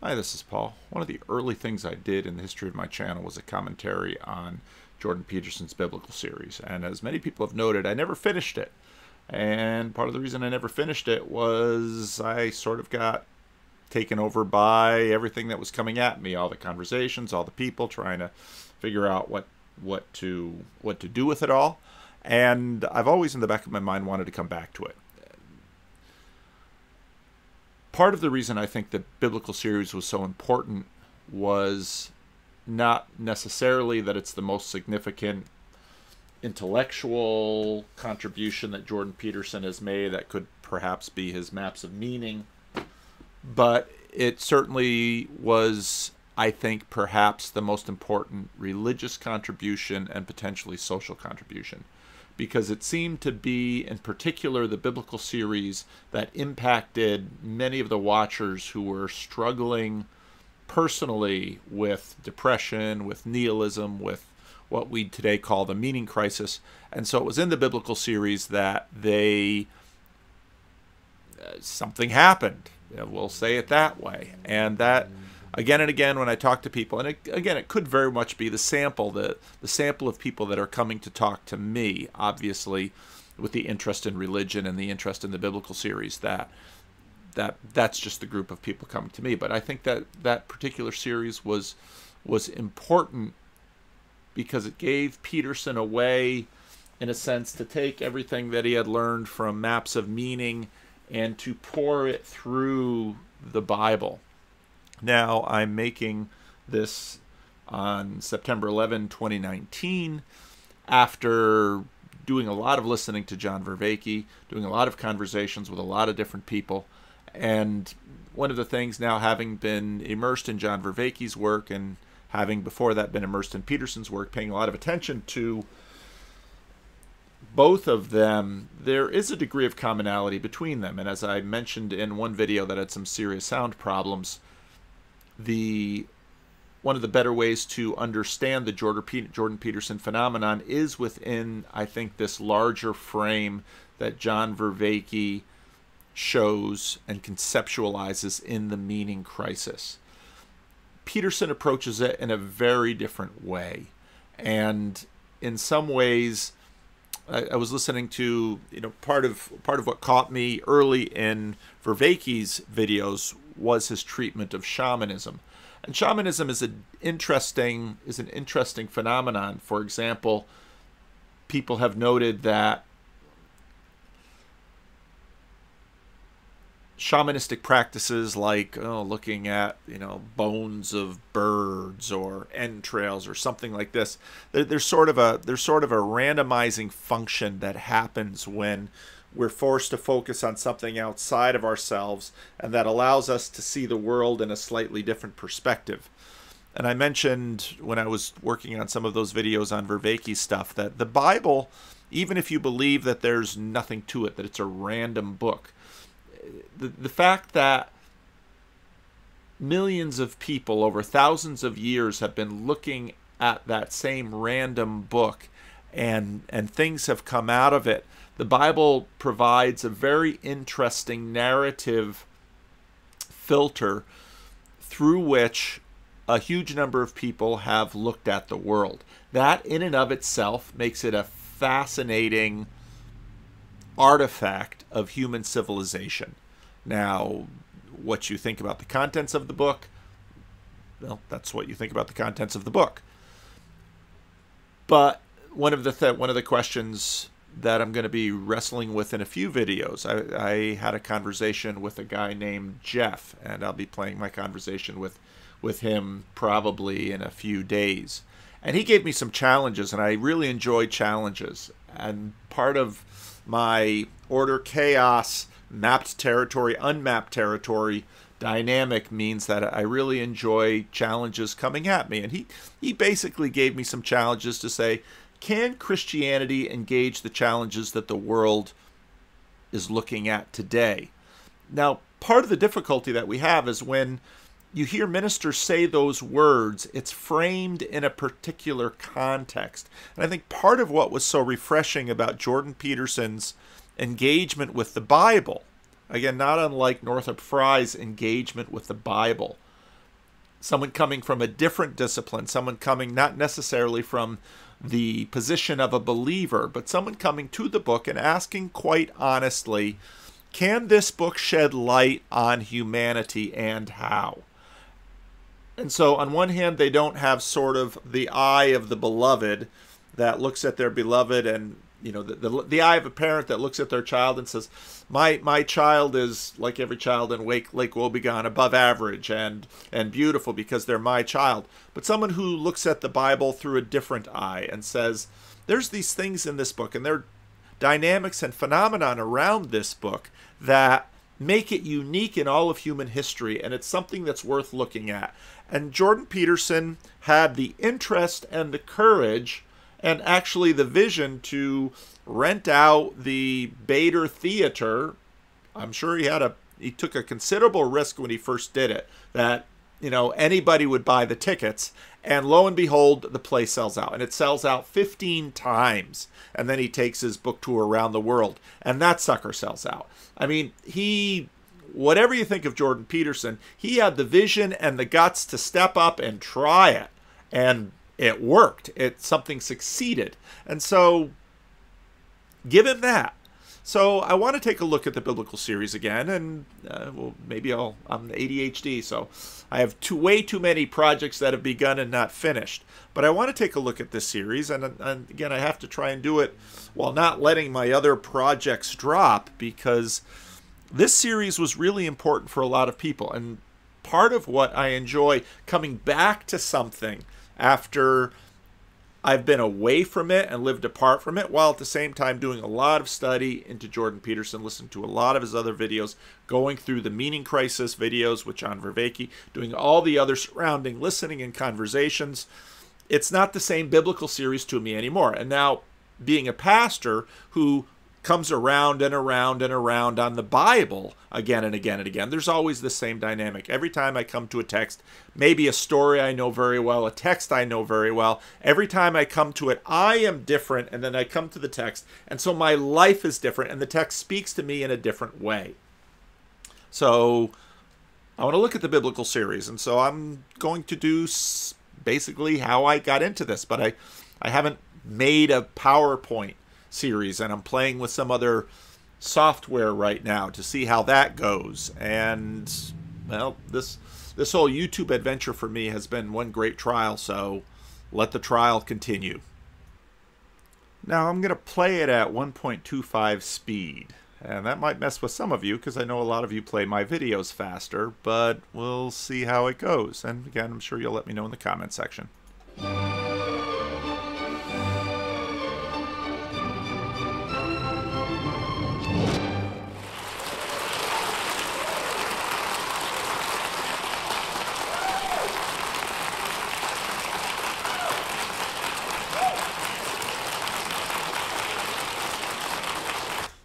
Hi, this is Paul. One of the early things I did in the history of my channel was a commentary on Jordan Peterson's biblical series. And as many people have noted, I never finished it. And part of the reason I never finished it was I sort of got taken over by everything that was coming at me, all the conversations, all the people trying to figure out what to do with it all. And I've always in the back of my mind wanted to come back to it. Part of the reason I think the biblical series was so important was not necessarily that it's the most significant intellectual contribution that Jordan Peterson has made that could perhaps be his maps of meaning, but it certainly was, I think, perhaps the most important religious contribution and potentially social contribution, because it seemed to be, in particular, the biblical series that impacted many of the watchers who were struggling personally with depression, with nihilism, with what we today call the meaning crisis. And so it was in the biblical series that something happened. We'll say it that way. And that, again and again, when I talk to people, and again, it could very much be the sample of people that are coming to talk to me, obviously, with the interest in religion and the interest in the biblical series, that's just the group of people coming to me. But I think that particular series was important because it gave Peterson a way, in a sense, to take everything that he had learned from maps of meaning and to pour it through the Bible. Now, I'm making this on September 11, 2019, after doing a lot of listening to John Vervaeke, doing a lot of conversations with a lot of different people. And one of the things now, having been immersed in John Vervaeke's work and having before that been immersed in Peterson's work, paying a lot of attention to both of them, there is a degree of commonality between them. And as I mentioned in one video that had some serious sound problems, one of the better ways to understand the Jordan Peterson phenomenon is within, I think, this larger frame that John Vervaeke shows and conceptualizes in the meaning crisis. Peterson approaches it in a very different way, and in some ways, I was listening to, part of what caught me early in Vervaeke's videos was his treatment of shamanism. And shamanism is an interesting phenomenon. For example, people have noted that shamanistic practices like looking at bones of birds or entrails or something like this, there's sort of a randomizing function that happens when we're forced to focus on something outside of ourselves, and that allows us to see the world in a slightly different perspective. And I mentioned when I was working on some of those videos on Vervaeke stuff that the Bible, even if you believe that there's nothing to it, that it's a random book, the fact that millions of people over thousands of years have been looking at that same random book and things have come out of it, the Bible provides a very interesting narrative filter through which a huge number of people have looked at the world. That in and of itself makes it a fascinating artifact of human civilization. Now, what you think about the contents of the book, well, that's what you think about the contents of the book. But one of the questions that I'm going to be wrestling with in a few videos, I had a conversation with a guy named Jeff, and I'll be playing my conversation with him probably in a few days. And he gave me some challenges, and I really enjoy challenges. And part of my order chaos, mapped territory, unmapped territory dynamic means that I really enjoy challenges coming at me. And he basically gave me some challenges to say, can Christianity engage the challenges that the world is looking at today? Now, part of the difficulty that we have is when you hear ministers say those words, it's framed in a particular context. And I think part of what was so refreshing about Jordan Peterson's engagement with the Bible, again, not unlike Northrop Frye's engagement with the Bible, someone coming from a different discipline, someone coming not necessarily from the position of a believer, but someone coming to the book and asking quite honestly, can this book shed light on humanity and how? And so on one hand, they don't have sort of the eye of the beloved that looks at their beloved, and the eye of a parent that looks at their child and says, my child is like every child in Lake Wobegon, above average and beautiful because they're my child. But someone who looks at the Bible through a different eye and says, there's these things in this book, and there are dynamics and phenomenon around this book that make it unique in all of human history, and it's something that's worth looking at. And Jordan Peterson had the interest and the courage and actually the vision to rent out the Bader Theater. I'm sure he took a considerable risk when he first did it, that anybody would buy the tickets, and lo and behold, the play sells out, and it sells out 15 times, and then he takes his book tour around the world, and that sucker sells out. I mean, whatever you think of Jordan Peterson, he had the vision and the guts to step up and try it, and it worked. Something succeeded. And so give him that. So I want to take a look at the biblical series again, and maybe I'm ADHD, so I have way too many projects that have begun and not finished. But I want to take a look at this series, and again, I have to try and do it while not letting my other projects drop, because this series was really important for a lot of people. And part of what I enjoy coming back to something after I've been away from it and lived apart from it, while at the same time doing a lot of study into Jordan Peterson, listening to a lot of his other videos, going through the Meaning Crisis videos with John Vervaeke, doing all the other surrounding listening and conversations. It's not the same biblical series to me anymore. And now, being a pastor who comes around and around and around on the Bible again and again and again, there's always the same dynamic. Every time I come to a text, maybe a story I know very well, a text I know very well, every time I come to it, I am different, and then I come to the text, and so my life is different, and the text speaks to me in a different way. So I want to look at the biblical series, and so I'm going to do basically how I got into this, but I haven't made a PowerPoint series, and I'm playing with some other software right now to see how that goes. And well, this whole YouTube adventure for me has been one great trial, so let the trial continue. Now I'm going to play it at 1.25 speed, and that might mess with some of you because I know a lot of you play my videos faster, but we'll see how it goes. And again, I'm sure you'll let me know in the comment section.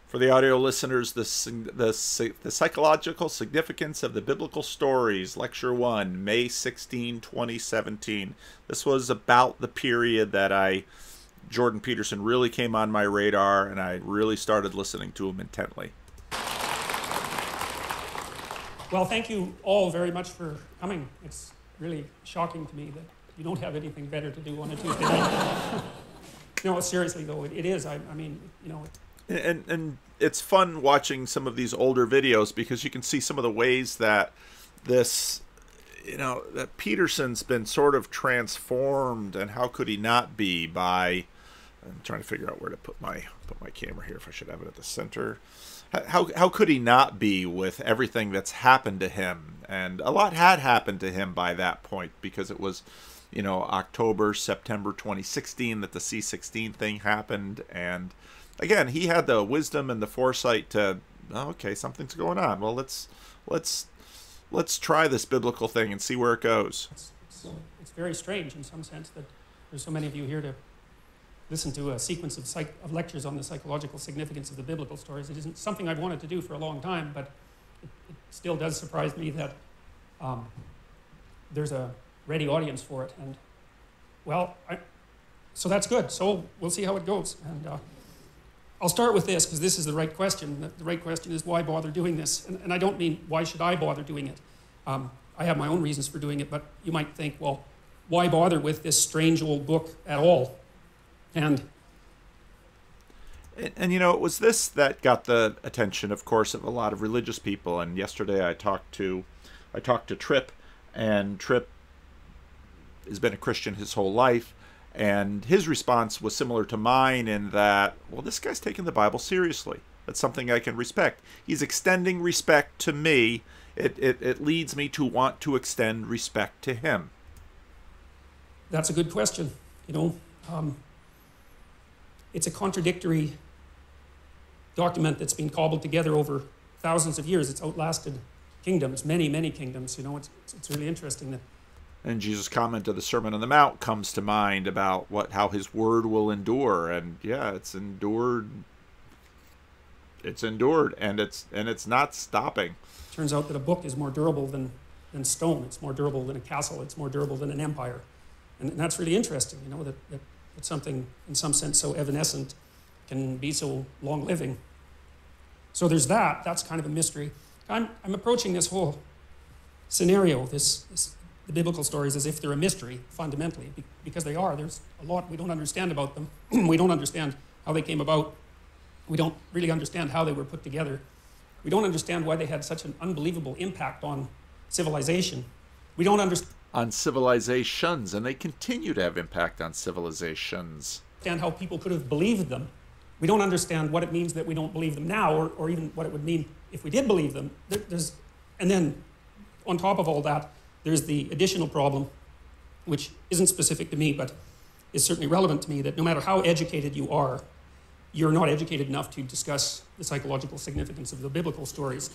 For the audio listeners, the Psychological Significance of the Biblical Stories, Lecture 1, May 16, 2017. This was about the period that Jordan Peterson really came on my radar, and I really started listening to him intently. Well, thank you all very much for coming. It's really shocking to me that you don't have anything better to do on a Tuesday night. No, seriously though, it is. I mean, And it's fun watching some of these older videos because you can see some of the ways that that Peterson's been sort of transformed, and how could he not be by, I'm trying to figure out where to put my camera here, if I should have it at the center. How could he not be with everything that's happened to him? And a lot had happened to him by that point, because it was, October, September 2016 that the C16 thing happened, and again, he had the wisdom and the foresight to, okay, something's going on. Well, let's try this biblical thing and see where it goes. It's very strange in some sense that there's so many of you here to listen to a sequence of lectures on the psychological significance of the biblical stories. It isn't something I've wanted to do for a long time, but it still does surprise me that there's a ready audience for it. And well, so that's good. So we'll see how it goes. And I'll start with this, because this is the right question. The right question is, why bother doing this? And I don't mean, why should I bother doing it? I have my own reasons for doing it, but you might think, well, why bother with this strange old book at all? And you know, it was this that got the attention, of course, of a lot of religious people. And yesterday I talked to Tripp, and Tripp has been a Christian his whole life, and his response was similar to mine in that, well, this guy's taking the Bible seriously. That's something I can respect. He's extending respect to me. It leads me to want to extend respect to him. that's a good question. You know, it's a contradictory document that's been cobbled together over thousands of years. It's outlasted kingdoms, many, many kingdoms. You know, it's really interesting that. And Jesus' comment of the Sermon on the Mount comes to mind about how his word will endure, and yeah, it's endured. It's endured, and it's not stopping. Turns out that a book is more durable than stone. It's more durable than a castle. It's more durable than an empire, and that's really interesting. You know, that something in some sense so evanescent can be so long-living. So there's that. That's kind of a mystery. I'm approaching this whole scenario, the biblical stories, as if they're a mystery, fundamentally, because they are. There's a lot we don't understand about them. We don't understand how they came about. We don't really understand how they were put together. We don't understand why they had such an unbelievable impact on civilization. We don't understand on civilizations, and they continue to have impact on civilizations. How people could have believed them. We don't understand what it means that we don't believe them now, or even what it would mean if we did believe them. And then, on top of all that, there's the additional problem, which isn't specific to me, but is certainly relevant to me, that no matter how educated you are, you're not educated enough to discuss the psychological significance of the biblical stories.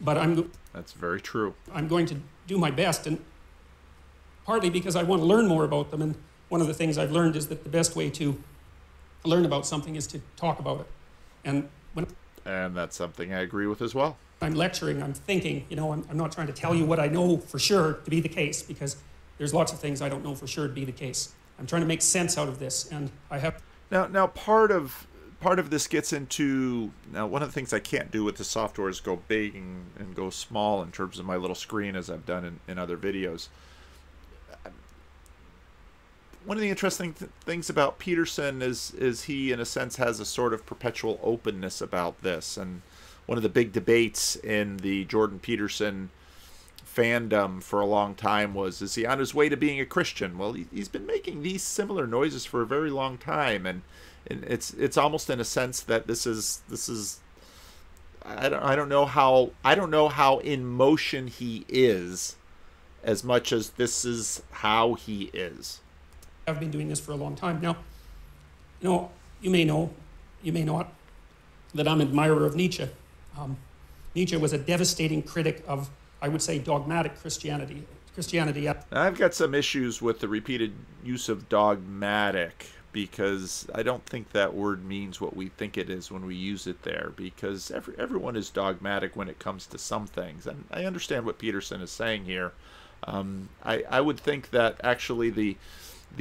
But that's very true. I'm going to do my best, and partly because I want to learn more about them. And one of the things I've learned is that the best way to learn about something is to talk about it. And that's something I agree with as well. I'm lecturing, I'm thinking, you know, I'm not trying to tell you what I know for sure to be the case, because there's lots of things I don't know for sure to be the case. I'm trying to make sense out of this, and I have. Now part of this gets into, now one of the things I can't do with the software is go big and go small in terms of my little screen, as I've done in other videos. One of the interesting things about Peterson is he, in a sense, has a sort of perpetual openness about this. And one of the big debates in the Jordan Peterson fandom for a long time was, is he on his way to being a Christian? Well, he's been making these similar noises for a very long time, and it's almost in a sense that this is I don't know how in motion he is, as much as this is how he is. I've been doing this for a long time now. You know, you may not, that I'm an admirer of Nietzsche. Nietzsche was a devastating critic of, I would say, dogmatic Christianity. I've got some issues with the repeated use of dogmatic, because I don't think that word means what we think it is when we use it there, because everyone is dogmatic when it comes to some things. And I understand what Peterson is saying here. I would think that actually the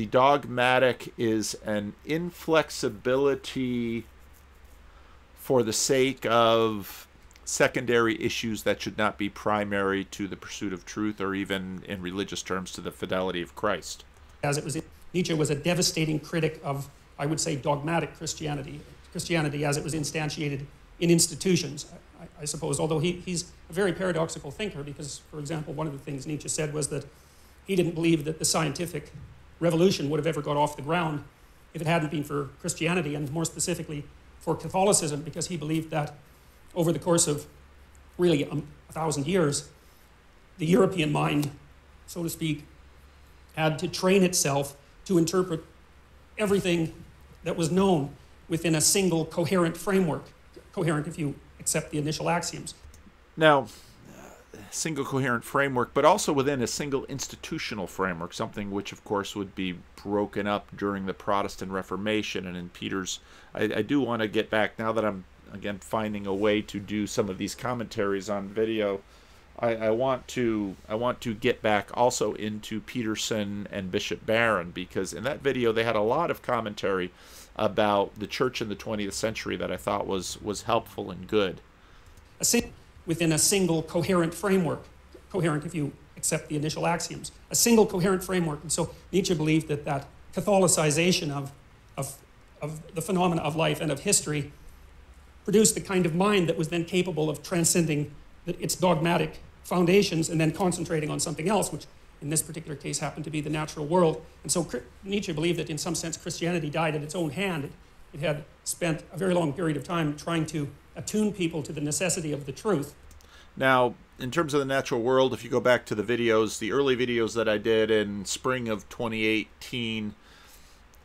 dogmatic is an inflexibility for the sake of secondary issues that should not be primary to the pursuit of truth, or even in religious terms to the fidelity of Christ. Nietzsche was a devastating critic of, I would say, dogmatic Christianity as it was instantiated in institutions, I suppose, although he's a very paradoxical thinker, because, for example, one of the things Nietzsche said was that he didn't believe that the scientific revolution would have ever got off the ground if it hadn't been for Christianity, and more specifically for Catholicism, because he believed that over the course of really 1,000 years, the European mind, so to speak, had to train itself to interpret everything that was known within a single coherent framework, coherent if you accept the initial axioms. Now, single coherent framework, but also within a single institutional framework, something which, of course, would be broken up during the Protestant Reformation. And in Peter's, I do want to get back, now that I'm, again, finding a way to do some of these commentaries on video, I want to get back also into Peterson and Bishop Barron, because in that video they had a lot of commentary about the church in the 20th century that I thought was helpful and good. Within a single coherent framework, coherent if you accept the initial axioms. A single coherent framework. And so Nietzsche believed that that Catholicization of the phenomena of life and of history produced the kind of mind that was then capable of transcending its dogmatic foundations and then concentrating on something else, which in this particular case happened to be the natural world. And so Nietzsche believed that in some sense Christianity died at its own hand. It had spent a very long period of time trying to attune people to the necessity of the truth. Now, in terms of the natural world, if you go back to the videos, the early videos that I did in spring of 2018,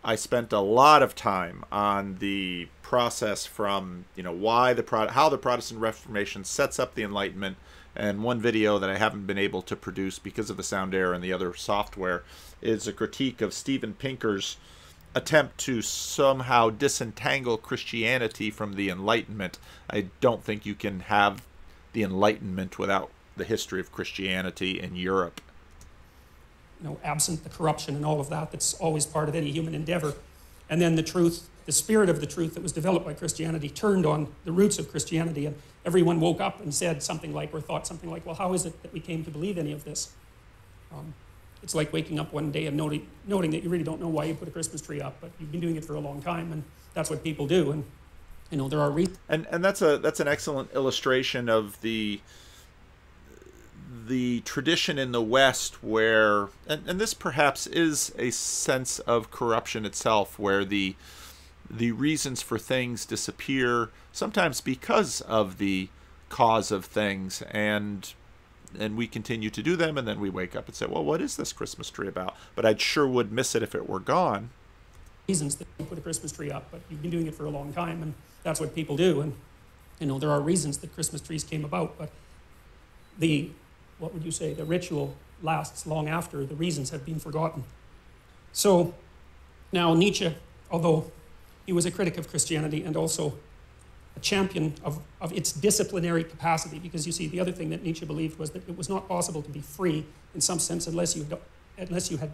I spent a lot of time on the process from, how the Protestant Reformation sets up the Enlightenment. And one video that I haven't been able to produce because of the sound error and the other software is a critique of Steven Pinker's attempt to somehow disentangle Christianity from the Enlightenment. I don't think you can have the Enlightenment without the history of Christianity in Europe. Absent the corruption and all of that that's always part of any human endeavor. And then the truth, the spirit of the truth that was developed by Christianity turned on the roots of Christianity, and everyone woke up and said something like, or thought something like, well, how is it that we came to believe any of this? It's like waking up one day and noting that you really don't know why you put a Christmas tree up, but you've been doing it for a long time, and that's what people do. And there are reasons. And that's an excellent illustration of the tradition in the West where, and this perhaps is a sense of corruption itself, where the reasons for things disappear, sometimes because of the cause of things, and we continue to do them, and then we wake up and say, well, what is this Christmas tree about? But I sure would miss it if it were gone. Reasons that you put a Christmas tree up, but you've been doing it for a long time, and that's what people do. And there are reasons that Christmas trees came about, but the ritual lasts long after the reasons have been forgotten. So now Nietzsche, although he was a critic of Christianity and also a champion of its disciplinary capacity, because you see, the other thing that Nietzsche believed was that it was not possible to be free in some sense unless you had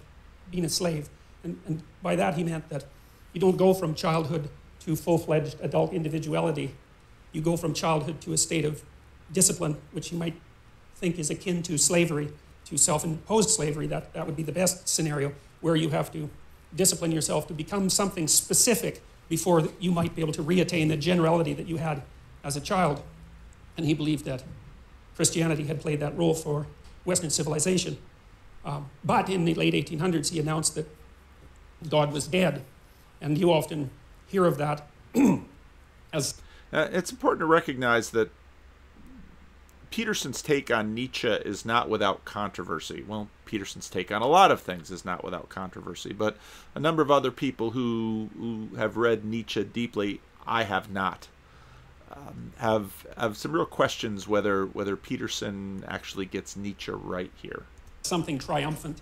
been a slave. And by that he meant that you don't go from childhood to full-fledged adult individuality. You go from childhood to a state of discipline, which you might think is akin to slavery, to self-imposed slavery. That would be the best scenario, where you have to discipline yourself to become something specific before you might be able to reattain the generality that you had as a child. And he believed that Christianity had played that role for Western civilization. But in the late 1800s, he announced that God was dead. And you often hear of that as... It's important to recognize that Peterson's take on Nietzsche is not without controversy. Well, Peterson's take on a lot of things is not without controversy, but a number of other people who have read Nietzsche deeply, I have not, have some real questions whether Peterson actually gets Nietzsche right here. Something triumphant,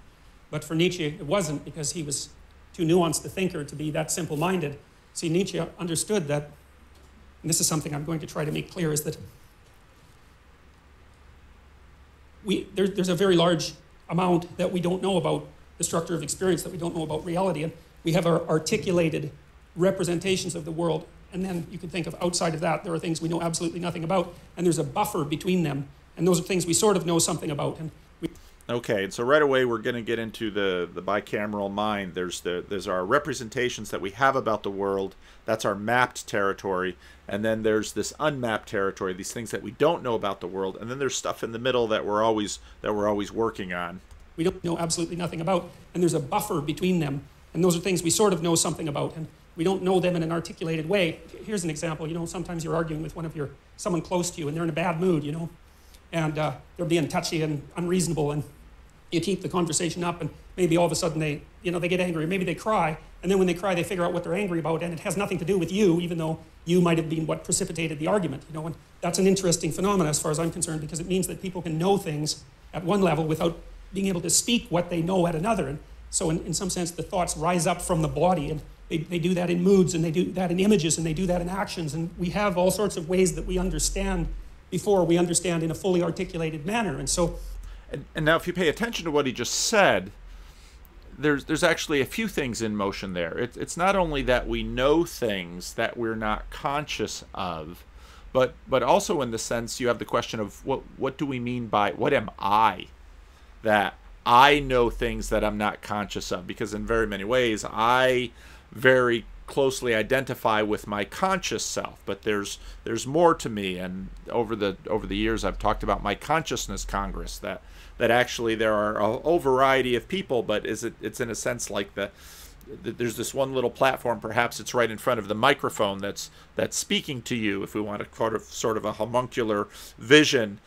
but for Nietzsche it wasn't, because he was too nuanced a thinker to be that simple-minded. See, Nietzsche understood that, and this is something I'm going to try to make clear, is that there's a very large amount that we don't know about the structure of experience, that we don't know about reality, and we have our articulated representations of the world, and then you can think of outside of that, there are things we know absolutely nothing about, and there's a buffer between them, and those are things we sort of know something about. Okay, and so right away we're going to get into the bicameral mind. There's our representations that we have about the world. That's our mapped territory. And then there's this unmapped territory, these things that we don't know about the world. And then there's stuff in the middle that we're always working on. We don't know absolutely nothing about, and there's a buffer between them. And those are things we sort of know something about, and we don't know them in an articulated way. Here's an example. Sometimes you're arguing with someone close to you, and they're in a bad mood, and they're being touchy and unreasonable, and you keep the conversation up, and maybe all of a sudden they get angry, maybe they cry, and then when they cry, they figure out what they're angry about, and it has nothing to do with you, even though you might have been what precipitated the argument, and that's an interesting phenomenon as far as I'm concerned, because it means that people can know things at one level without being able to speak what they know at another. And so in some sense, the thoughts rise up from the body, and they do that in moods, and they do that in images, and they do that in actions, and we have all sorts of ways that we understand before we understand in a fully articulated manner. And so, and now if you pay attention to what he just said, there's actually a few things in motion there. It's not only that we know things that we're not conscious of, but also in the sense you have the question of what do we mean by, what am I? that I know things that I'm not conscious of, because in very many ways I very closely identify with my conscious self, but there's more to me. And over the years I've talked about my consciousness Congress, that actually there are a whole variety of people, but it's in a sense like there's this one little platform, perhaps it's right in front of the microphone that's speaking to you, if we want to sort of a homuncular vision.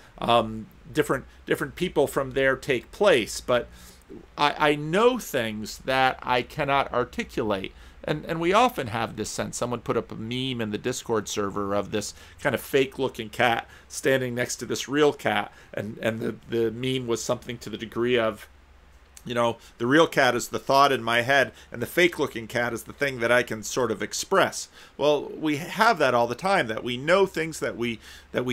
Different people from there take place, but I know things that I cannot articulate. And we often have this sense. Someone put up a meme in the Discord server of this kind of fake-looking cat standing next to this real cat, and the meme was something to the degree of, you know, the real cat is the thought in my head, and the fake-looking cat is the thing that I can sort of express. Well, we have that all the time, that we know things that we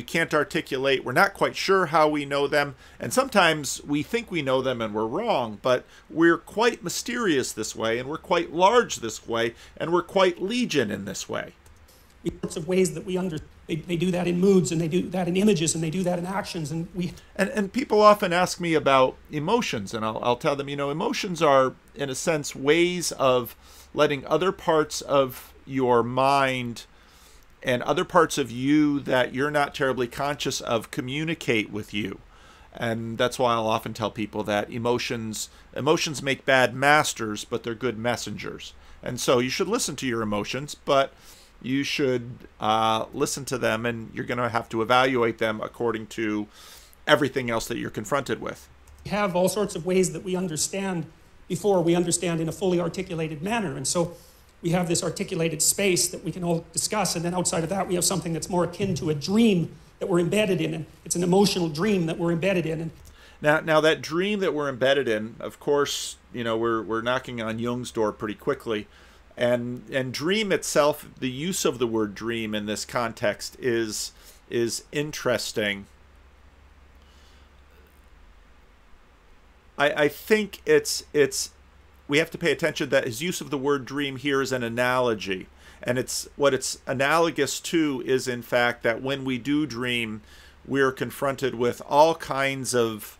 can't articulate. We're not quite sure how we know them, and sometimes we think we know them and we're wrong, but we're quite mysterious this way, and we're quite large this way, and we're quite legion in this way. Sorts of ways that they do that in moods, and they do that in images, and they do that in actions, and people often ask me about emotions, and I'll tell them, you know, emotions are in a sense ways of letting other parts of your mind and other parts of you that you're not terribly conscious of communicate with you. And that's why I'll often tell people that emotions make bad masters, but they're good messengers. And so you should listen to your emotions, but you should listen to them, and you're going to have to evaluate them according to everything else that you're confronted with. we have all sorts of ways that we understand before we understand in a fully articulated manner. And so we have this articulated space that we can all discuss, and then outside of that we have something that's more akin to a dream that we're embedded in, and it's an emotional dream that we're embedded in. Now that dream that we're embedded in, of course, you know, we're knocking on Jung's door pretty quickly. And dream itself, the use of the word dream in this context is interesting. I think we have to pay attention that his use of the word dream here is an analogy. And what it's analogous to is, in fact, that when we do dream, we're confronted with all kinds of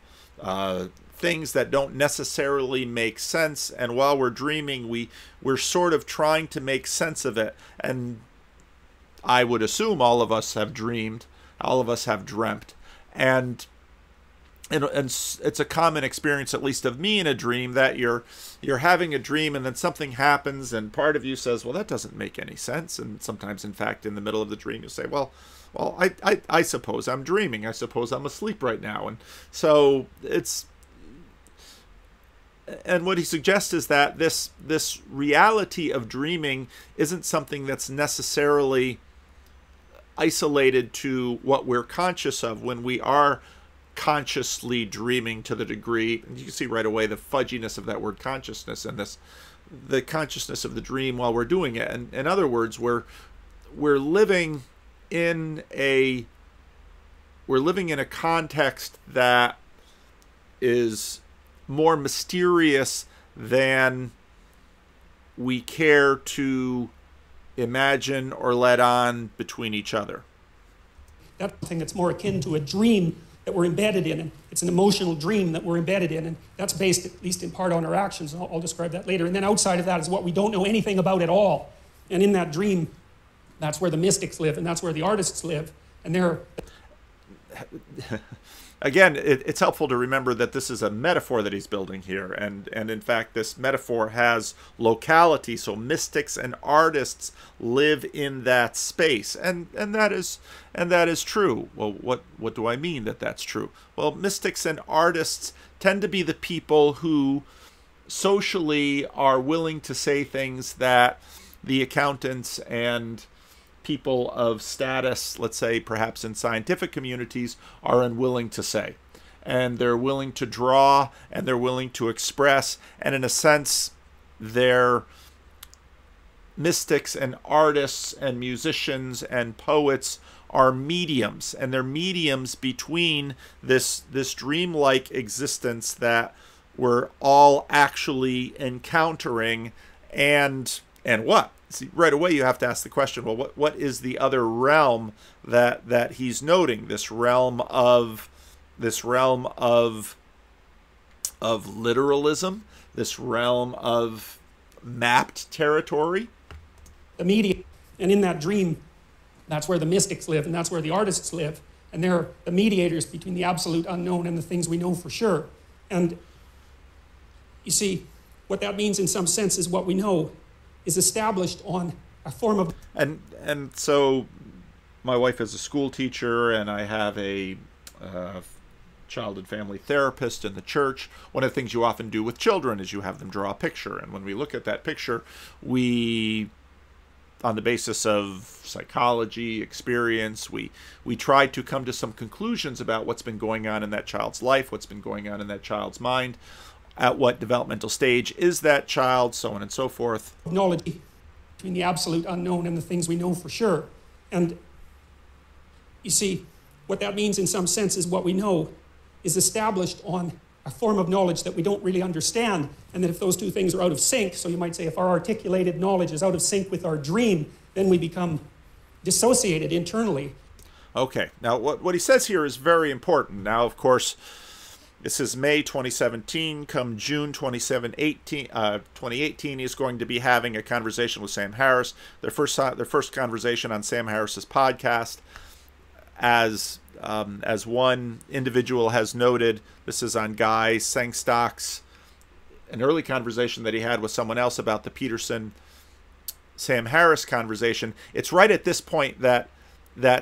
things that don't necessarily make sense, and while we're dreaming, we're sort of trying to make sense of it. And I would assume all of us have dreamed, all of us have dreamt, and it's a common experience, at least of me in a dream, that you're having a dream and then something happens and part of you says, well, that doesn't make any sense. And sometimes, in fact, in the middle of the dream you say, well, I suppose I'm dreaming. I suppose I'm asleep right now. And so and what he suggests is that this reality of dreaming isn't something that's necessarily isolated to what we're conscious of when we are consciously dreaming, to the degree, and you can see right away the fudginess of that word consciousness and the consciousness of the dream while we're doing it. And in other words, we're living in a context that is more mysterious than we care to imagine or let on between each other. That's something that's more akin to a dream that we're embedded in, and it's an emotional dream that we're embedded in, and that's based, at least in part, on our actions, and I'll describe that later. And then outside of that is what we don't know anything about at all. And in that dream, that's where the mystics live, and that's where the artists live, and they're... Again, it's helpful to remember that this is a metaphor that he's building here, and in fact this metaphor has locality, so mystics and artists live in that space, and that is true. Well, what do I mean that that's true? Well, mystics and artists tend to be the people who socially are willing to say things that the accountants and people of status, let's say perhaps in scientific communities, are unwilling to say. And they're willing to draw, and they're willing to express, and in a sense, they're mystics and artists and musicians and poets are mediums, and they're mediums between this dreamlike existence that we're all actually encountering and what? See, right away you have to ask the question, well, what is the other realm that he's noting? This realm of of literalism, this realm of mapped territory. The media, and in that dream, that's where the mystics live, and that's where the artists live. And they're the mediators between the absolute unknown and the things we know for sure. And you see, what that means in some sense is what we know is established on a form of... And so my wife is a school teacher, and I have a child and family therapist in the church. One of the things you often do with children is you have them draw a picture. And when we look at that picture, we, on the basis of psychology, experience, we try to come to some conclusions about what's been going on in that child's life, what's been going on in that child's mind, at what developmental stage is that child, so on and so forth. Knowledge between the absolute unknown and the things we know for sure. And you see, what that means in some sense is what we know is established on a form of knowledge that we don't really understand, and that if those two things are out of sync, so you might say if our articulated knowledge is out of sync with our dream, then we become dissociated internally. Okay, now what he says here is very important. Now, of course, this is May 2017. Come June 2018, he's going to be having a conversation with Sam Harris. Their first conversation on Sam Harris's podcast. As one individual has noted, this is on Guy Sengstock's, an early conversation that he had with someone else about the Peterson-Sam Harris conversation. It's right at this point that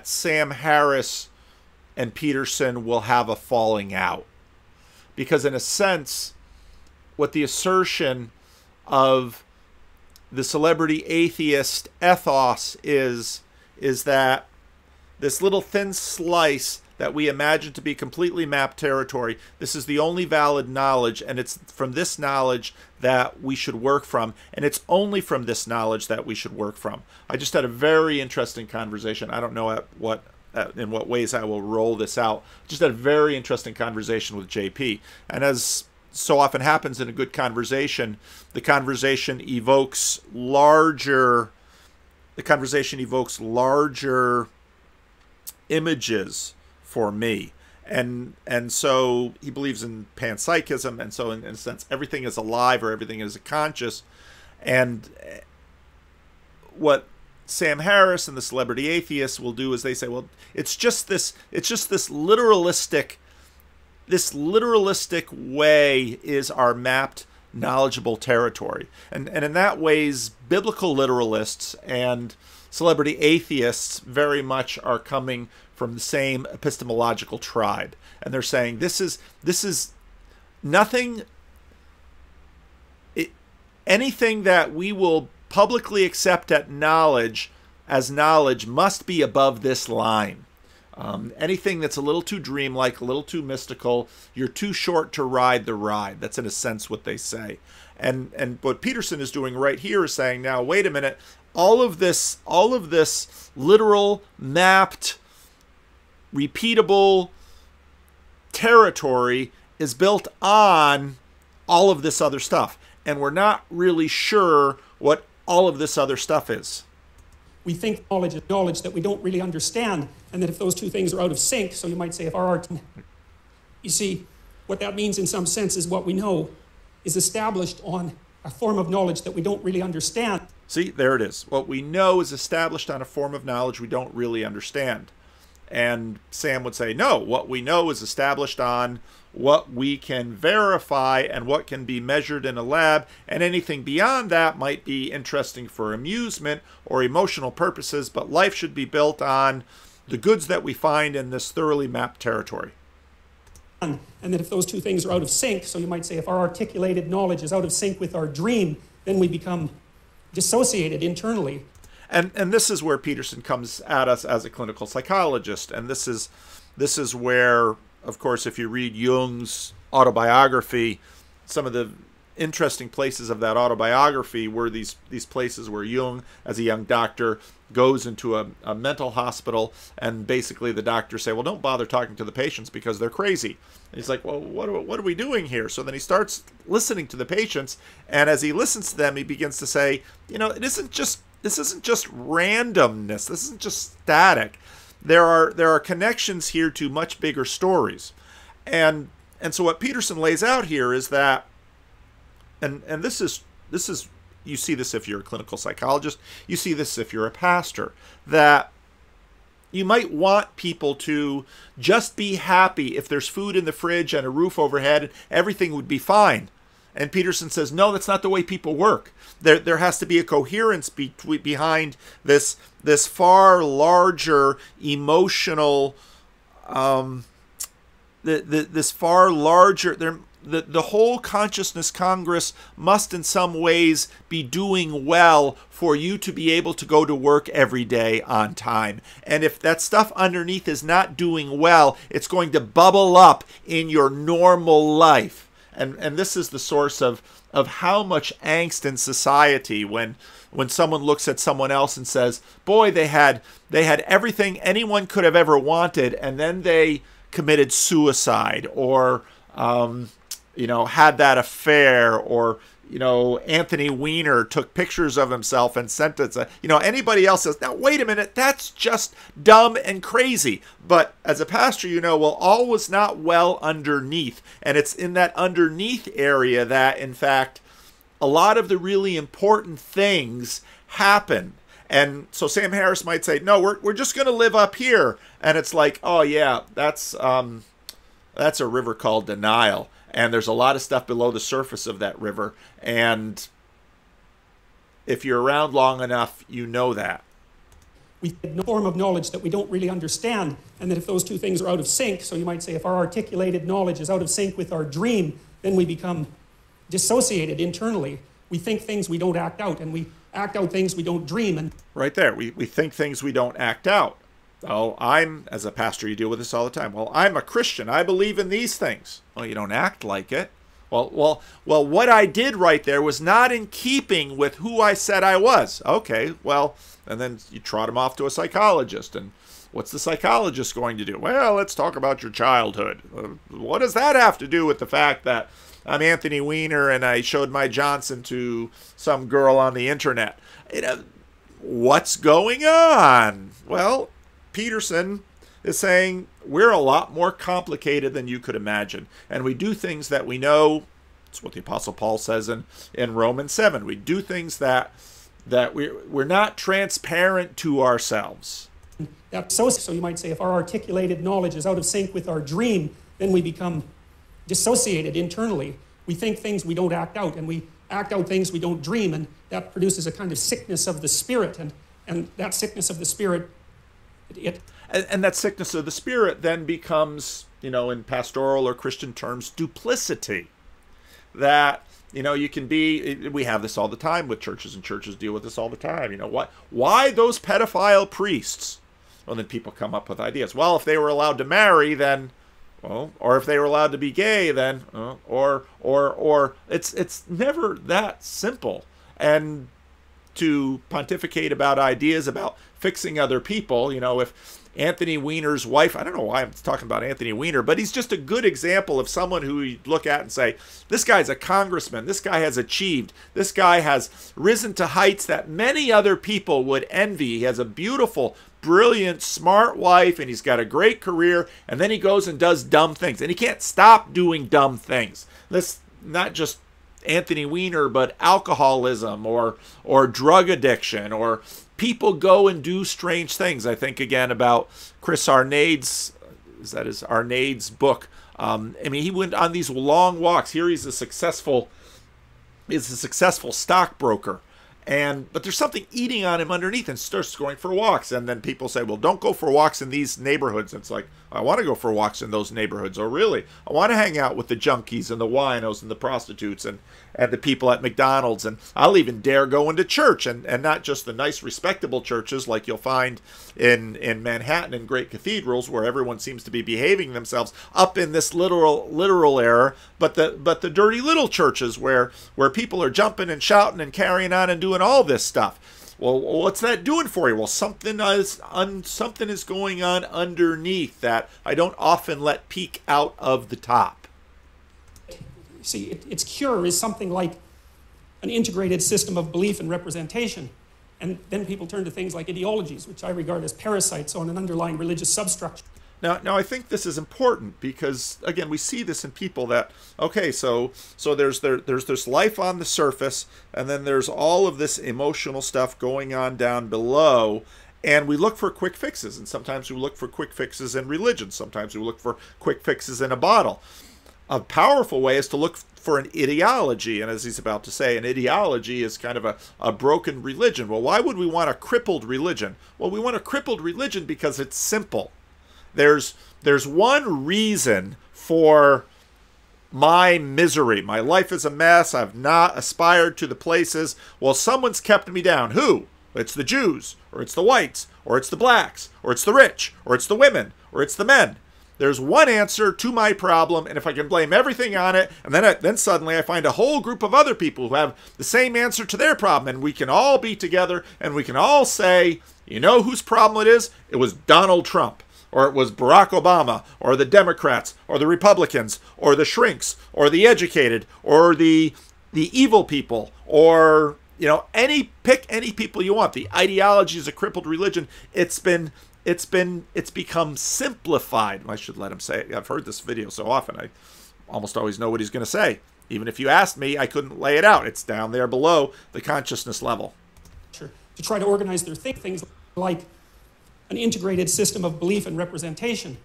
Sam Harris and Peterson will have a falling out. Because in a sense, what the assertion of the celebrity atheist ethos is that this little thin slice that we imagine to be completely mapped territory, this is the only valid knowledge, and it's from this knowledge that we should work from, and it's only from this knowledge that we should work from. I just had a very interesting conversation. I don't know in what ways I will roll this out. Just had a very interesting conversation with JP. And as so often happens in a good conversation, the conversation evokes larger images for me. And so he believes in panpsychism, and so in a sense everything is alive, or everything is conscious. And what Sam Harris and the celebrity atheists will do is they say, well, it's just this literalistic way is our mapped knowledgeable territory. And in that ways, biblical literalists and celebrity atheists very much are coming from the same epistemological tribe. And they're saying this is nothing, anything that we will publicly accept as knowledge must be above this line. Anything that's a little too dreamlike, a little too mystical, you're too short to ride the ride. That's in a sense what they say. And what Peterson is doing right here is saying, now wait a minute, all of this literal, mapped, repeatable territory is built on all of this other stuff. And we're not really sure what all of this other stuff is. We think knowledge is knowledge that we don't really understand, and that if those two things are out of sync, so you might say if our art... You see, what that means in some sense is what we know is established on a form of knowledge that we don't really understand. See, there it is. What we know is established on a form of knowledge we don't really understand. And Sam would say, no, what we know is established on what we can verify and what can be measured in a lab, and anything beyond that might be interesting for amusement or emotional purposes, but life should be built on the goods that we find in this thoroughly mapped territory. And that if those two things are out of sync, so you might say if our articulated knowledge is out of sync with our dream, then we become dissociated internally. And this is where Peterson comes at us as a clinical psychologist. And this is where, of course, if you read Jung's autobiography, some of the interesting places of that autobiography were these places where Jung, as a young doctor, goes into a mental hospital, and basically the doctors say, well, don't bother talking to the patients because they're crazy. And he's like, well, what are we doing here? So then he starts listening to the patients, and as he listens to them, he begins to say, this isn't just randomness. This isn't just static. There are connections here to much bigger stories. And And so what Peterson lays out here is that, and this is you see this if you're a clinical psychologist, you see this if you're a pastor, that you might want people to just be happy if there's food in the fridge and a roof overhead, and everything would be fine. And Peterson says, no, that's not the way people work. There has to be a coherence behind this far larger emotional, this far larger, the whole consciousness Congress must in some ways be doing well for you to be able to go to work every day on time. And if that stuff underneath is not doing well, it's going to bubble up in your normal life. And this is the source of how much angst in society when someone looks at someone else and says, boy, they had everything anyone could have ever wanted, and then they committed suicide, or had that affair, or Anthony Weiner took pictures of himself and sent it to, anybody else says, now wait a minute, that's just dumb and crazy. But as a pastor, well, all was not well underneath. And it's in that underneath area that, in fact, a lot of the really important things happen. And so Sam Harris might say, no, we're just going to live up here. And it's like, oh yeah, that's a river called denial. And there's a lot of stuff below the surface of that river. And if you're around long enough, you know that. We have no form of knowledge that we don't really understand. And that if those two things are out of sync, so you might say if our articulated knowledge is out of sync with our dream, then we become dissociated internally. We think things we don't act out, and we act out things we don't dream. And right there, we think things we don't act out. Oh, as a pastor, you deal with this all the time. Well, I'm a Christian. I believe in these things. Well, you don't act like it. Well, what I did right there was not in keeping with who I said I was. Okay, well, and then you trot him off to a psychologist. And what's the psychologist going to do? Well, let's talk about your childhood. What does that have to do with the fact that I'm Anthony Weiner and I showed my Johnson to some girl on the internet? What's going on? Well, Peterson is saying we're a lot more complicated than you could imagine. And we do things that we know. It's what the Apostle Paul says in Romans 7. We do things that we're not transparent to ourselves. So you might say if our articulated knowledge is out of sync with our dream, then we become dissociated internally. We think things we don't act out, and we act out things we don't dream, and that produces a kind of sickness of the spirit. And that sickness of the spirit, And that sickness of the spirit then becomes, in pastoral or Christian terms, duplicity. That, you can be, we have this all the time with churches, and churches deal with this all the time. Why those pedophile priests? Well, then people come up with ideas. Well, if they were allowed to marry, then, well, or if they were allowed to be gay, then, or it's never that simple. And to pontificate about ideas about fixing other people, if Anthony Weiner's wife, I don't know why I'm talking about Anthony Weiner, but he's just a good example of someone who you look at and say, this guy's a congressman, this guy has achieved, this guy has risen to heights that many other people would envy. He has a beautiful, brilliant, smart wife, and he's got a great career, and then he goes and does dumb things, and he can't stop doing dumb things. This not just Anthony Weiner, but alcoholism or drug addiction, or people go and do strange things. I think again about Chris Arnade's, Arnade's book. He went on these long walks. Here he's a successful stockbroker. But there's something eating on him underneath, and starts going for walks. And then people say, well, don't go for walks in these neighborhoods. And it's like, I want to go for walks in those neighborhoods. Or really, I want to hang out with the junkies and the winos and the prostitutes and the people at McDonald's. And I'll even dare go into church, and not just the nice, respectable churches like you'll find in Manhattan in great cathedrals where everyone seems to be behaving themselves up in this literal error, but the dirty little churches where people are jumping and shouting and carrying on and doing all this stuff. Well, what's that doing for you? Well, something is going on underneath that I don't often let peek out of the top. See, its cure is something like an integrated system of belief and representation. And then people turn to things like ideologies, which I regard as parasites on an underlying religious substructure. Now I think this is important because again we see this in people that okay so there's this life on the surface and then there's all of this emotional stuff going on down below, and we look for quick fixes, and sometimes we look for quick fixes in religion, sometimes we look for quick fixes in a bottle. A powerful way is to look for an ideology, and as he's about to say, an ideology is kind of a broken religion. Well, why would we want a crippled religion? Well, we want a crippled religion because it's simple. There's one reason for my misery. My life is a mess. I've not aspired to the places. Well, someone's kept me down. Who? It's the Jews, or it's the whites, or it's the blacks, or it's the rich, or it's the women, or it's the men. There's one answer to my problem, and if I can blame everything on it, and then suddenly I find a whole group of other people who have the same answer to their problem, and we can all be together, and we can all say, you know whose problem it is? It was Donald Trump, or it was Barack Obama, or the Democrats, or the Republicans, or the shrinks, or the educated, or the evil people, or pick any people you want. The ideology is a crippled religion. It's become simplified. I should let him say it. I've heard this video so often. I almost always know what he's going to say. Even if you asked me, I couldn't lay it out. It's down there below the consciousness level. To try to organize their things like an integrated system of belief and representation.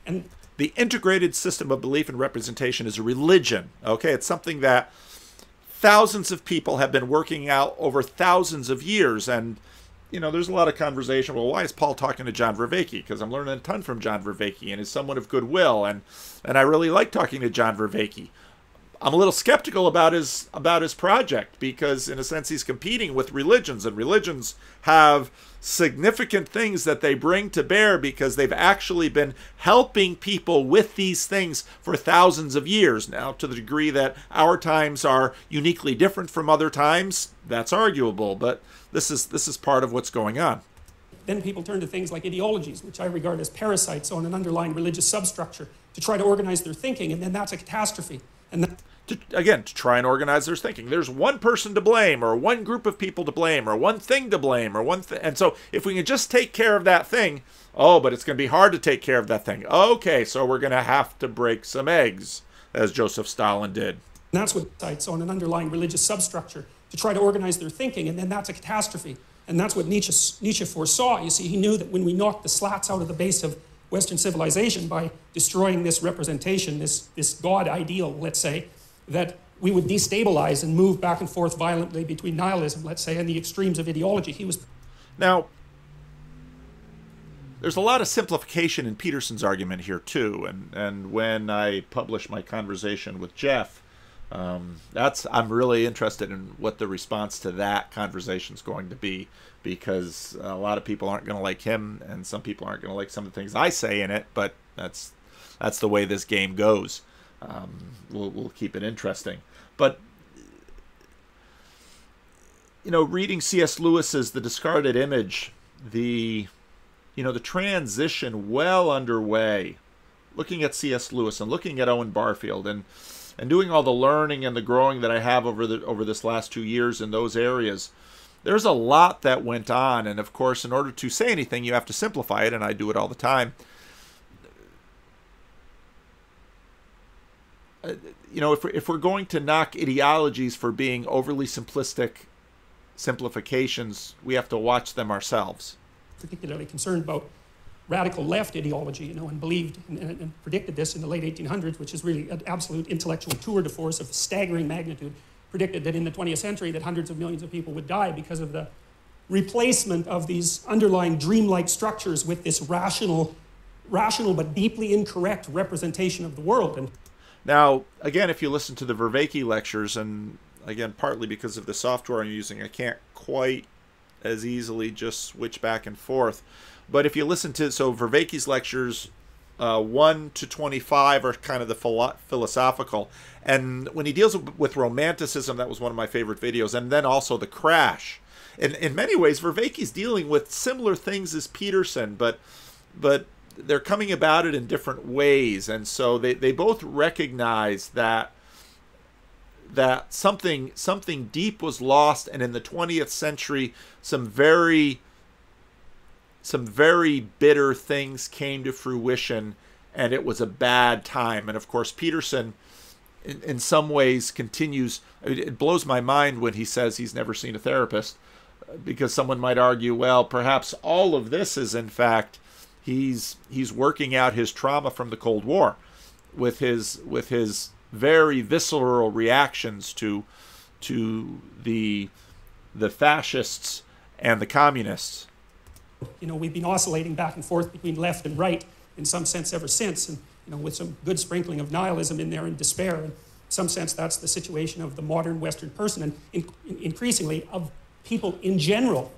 And the integrated system of belief and representation is a religion. Okay, it's something that thousands of people have been working out over thousands of years. And there's a lot of conversation. Well, why is Paul talking to John Vervaeke? Because I'm learning a ton from John Vervaeke, and he's someone of goodwill, and I really like talking to John Vervaeke. I'm a little skeptical about his project because, in a sense, he's competing with religions, and religions have significant things that they bring to bear because they've actually been helping people with these things for thousands of years. Now, to the degree that our times are uniquely different from other times, that's arguable, but this is part of what's going on. Then people turn to things like ideologies, which I regard as parasites on an underlying religious substructure, to try to organize their thinking, and then that's a catastrophe. And to try and organize their thinking. There's one person to blame, or one group of people to blame, or one thing to blame, or one thing. And so if we can just take care of that thing, but it's going to be hard to take care of that thing. Okay, so we're going to have to break some eggs, as Joseph Stalin did. And that's what sites on an underlying religious substructure, to try to organize their thinking, and then that's a catastrophe. And that's what Nietzsche foresaw. You see, he knew that when we knocked the slats out of the base of Western civilization by destroying this representation, this God ideal, let's say, that we would destabilize and move back and forth violently between nihilism, let's say, and the extremes of ideology. Now, there's a lot of simplification in Peterson's argument here, too. And when I publish my conversation with Jeff, I'm really interested in what the response to that conversation is going to be, because a lot of people aren't going to like him, and some people aren't going to like some of the things I say in it, but that's the way this game goes. We'll keep it interesting. But reading C.S. Lewis's The Discarded Image, the transition well underway, looking at C.S. Lewis and looking at Owen Barfield and doing all the learning and the growing that I have over this last 2 years in those areas, there's a lot that went on. And of course, in order to say anything, you have to simplify it, and I do it all the time. If we're going to knock ideologies for being overly simplistic simplifications, we have to watch them ourselves. Particularly concerned about radical left ideology, and believed and predicted this in the late 1800s, which is really an absolute intellectual tour de force of staggering magnitude. Predicted that in the 20th century that hundreds of millions of people would die because of the replacement of these underlying dreamlike structures with this rational but deeply incorrect representation of the world. And now, again, if you listen to the Vervaeke lectures, and again, partly because of the software I'm using, I can't quite as easily just switch back and forth. But if you listen to, Vervaeke's lectures 1 to 25 are kind of the philosophical. And when he deals with romanticism, that was one of my favorite videos. And then also the crash. In many ways, Vervaeke's dealing with similar things as Peterson, but they're coming about it in different ways. And so they both recognize that something deep was lost, and in the 20th century, some very some very bitter things came to fruition, and it was a bad time. And of course, Peterson, in some ways, continues. It blows my mind when he says he's never seen a therapist, because someone might argue, well, perhaps all of this is, in fact, he's working out his trauma from the Cold War with his very visceral reactions to the fascists and the communists. You know, we've been oscillating back and forth between left and right in some sense ever since, and you know, with some good sprinkling of nihilism in there and despair. And in some sense, that's the situation of the modern Western person, and increasingly of people in general.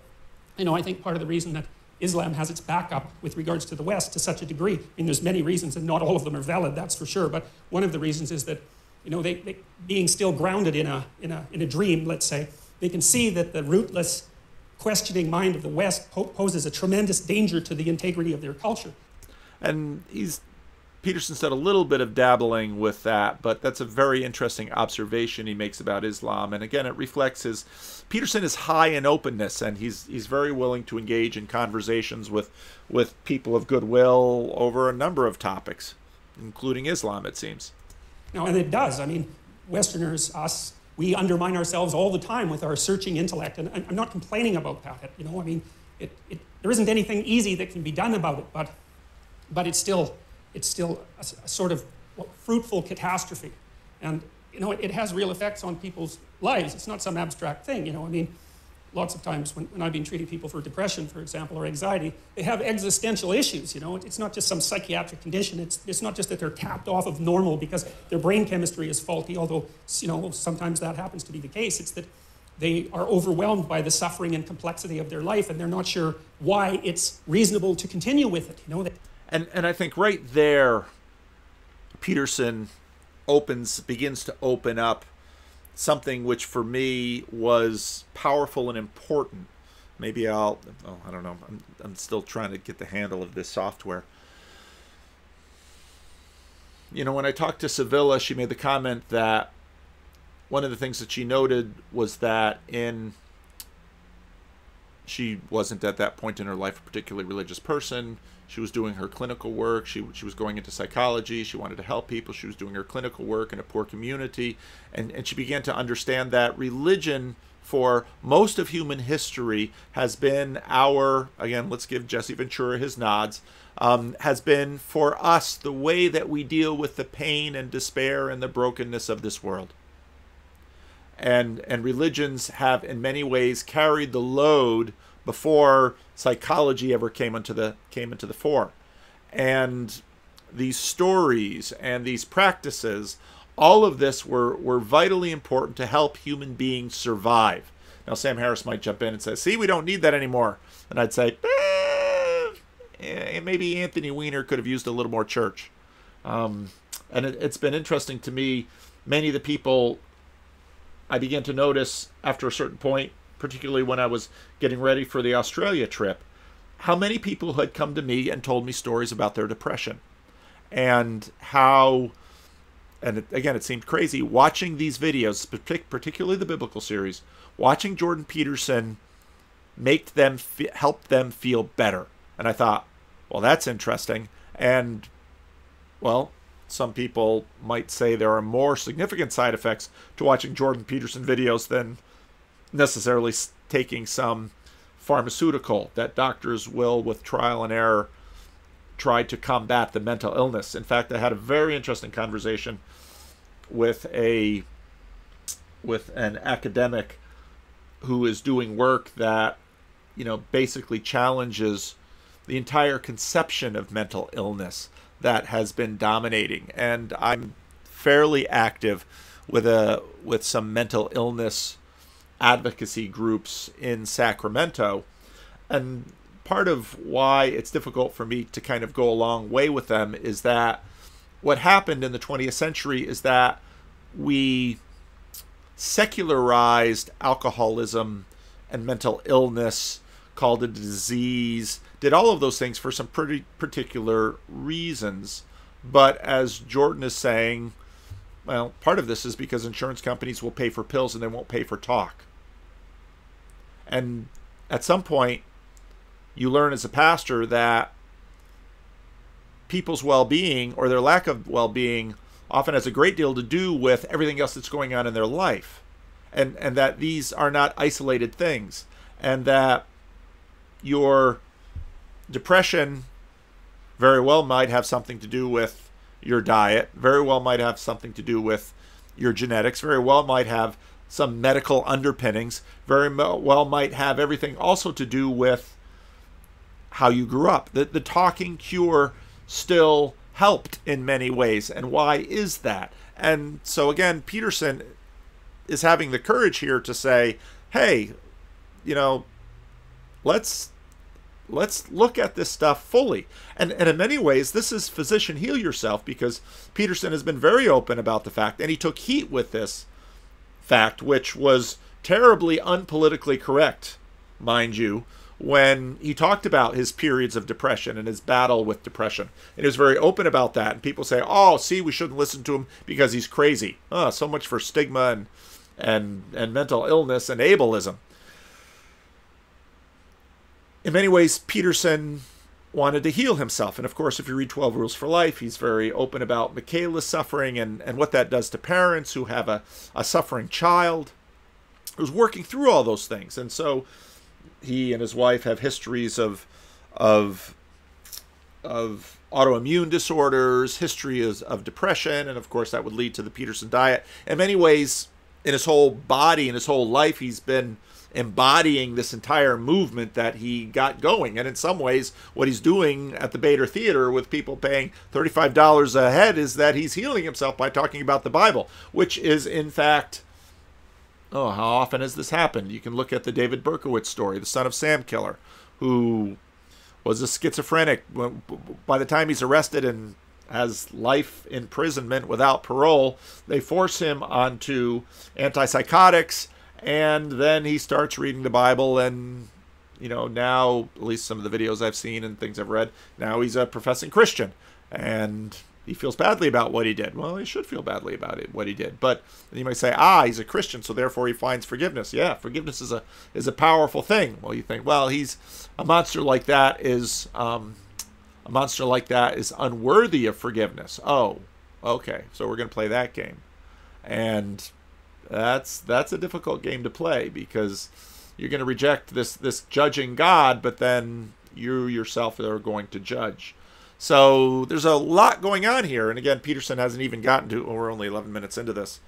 You know, I think part of the reason that Islam has its backup with regards to the West to such a degree, I mean, there's many reasons, and not all of them are valid, that's for sure. But one of the reasons is that, you know, they being still grounded in a dream, let's say, they can see that the rootless, questioning mind of the West poses a tremendous danger to the integrity of their culture. And Peterson's done a little bit of dabbling with that, but that's a very interesting observation he makes about Islam. And again, it reflects Peterson is high in openness, and he's very willing to engage in conversations with people of goodwill over a number of topics, including Islam, it seems. No, and it does. I mean, Westerners, us, we undermine ourselves all the time with our searching intellect, and I'm not complaining about that. You know, I mean, there isn't anything easy that can be done about it, but it's still a sort of fruitful catastrophe, and you know, it has real effects on people's lives. It's not some abstract thing. You know, I mean, lots of times when I've been treating people for depression, for example, or anxiety, they have existential issues. You know, it's not just some psychiatric condition. It's not just that they're tapped off of normal because their brain chemistry is faulty, although, you know, sometimes that happens to be the case. It's that they are overwhelmed by the suffering and complexity of their life, and they're not sure why it's reasonable to continue with it. You know, and I think right there, Peterson begins to open up something which for me was powerful and important. Maybe I don't know. I'm still trying to get the handle of this software. You know, when I talked to Sevilla, she made the comment that one of the things that she noted was that she wasn't at that point in her life a particularly religious person. She was doing her clinical work. She was going into psychology. She wanted to help people. She was doing her clinical work in a poor community. And she began to understand that religion for most of human history has been again, let's give Jesse Ventura his nods, has been for us the way that we deal with the pain and despair and the brokenness of this world. And religions have in many ways carried the load before psychology ever came into the fore. And these stories and these practices, all of this were vitally important to help human beings survive. Now, Sam Harris might jump in and say, see, we don't need that anymore. And I'd say, maybe Anthony Weiner could have used a little more church. And it's been interesting to me, many of the people I began to notice after a certain point, particularly when I was getting ready for the Australia trip, how many people had come to me and told me stories about their depression. And how, and again, it seemed crazy, watching these videos, particularly the biblical series, watching Jordan Peterson help them feel better. And I thought, well, that's interesting. And, well, some people might say there are more significant side effects to watching Jordan Peterson videos than necessarily taking some pharmaceutical that doctors will, with trial and error, try to combat the mental illness. In fact, I had a very interesting conversation with an academic who is doing work that, you know, basically challenges the entire conception of mental illness that has been dominating. And I'm fairly active with some mental illness advocacy groups in Sacramento. And part of why it's difficult for me to kind of go a long way with them is that what happened in the 20th century is that we secularized alcoholism and mental illness, called it a disease, did all of those things for some pretty particular reasons. But as Jordan is saying, well, part of this is because insurance companies will pay for pills and they won't pay for talk. And at some point, you learn as a pastor that people's well-being or their lack of well-being often has a great deal to do with everything else that's going on in their life, and that these are not isolated things, and that your depression very well might have something to do with your diet, very well might have something to do with your genetics, very well might have some medical underpinnings, very well might have everything also to do with how you grew up. The talking cure still helped in many ways. And why is that? And so again, Peterson is having the courage here to say, hey, you know, let's look at this stuff fully. And in many ways, this is physician heal yourself, because Peterson has been very open about the fact, and he took heat with this fact, which was terribly unpolitically correct, mind you, when he talked about his periods of depression and his battle with depression. And he was very open about that. And people say, oh, see, we shouldn't listen to him because he's crazy. Oh, so much for stigma and mental illness and ableism. In many ways, Peterson wanted to heal himself. And of course, if you read 12 Rules for Life, he's very open about Michaela's suffering and what that does to parents who have a suffering child. He was working through all those things. And so he and his wife have histories of autoimmune disorders, histories of depression, and of course that would lead to the Peterson diet. In many ways, in his whole body, in his whole life, he's been embodying this entire movement that he got going. And in some ways, what he's doing at the Bader Theater with people paying $35 a head is that he's healing himself by talking about the Bible, which is in fact, oh, how often has this happened? You can look at the David Berkowitz story, the son of Sam killer, who was a schizophrenic. By the time he's arrested and has life imprisonment without parole, they force him onto antipsychotics, and then he starts reading the Bible, and, you know, now, at least some of the videos I've seen and things I've read, now he's a professing Christian, and he feels badly about what he did. Well, he should feel badly about it, what he did. But then you might say, he's a Christian, so therefore he finds forgiveness. Yeah, forgiveness is a powerful thing. Well, you think, well, he's a monster like that is unworthy of forgiveness. Oh, okay, so we're going to play that game, and that's a difficult game to play, because you're going to reject this judging God, but then you yourself are going to judge. So there's a lot going on here. And again, Peterson hasn't even gotten to, we're only 11 minutes into this.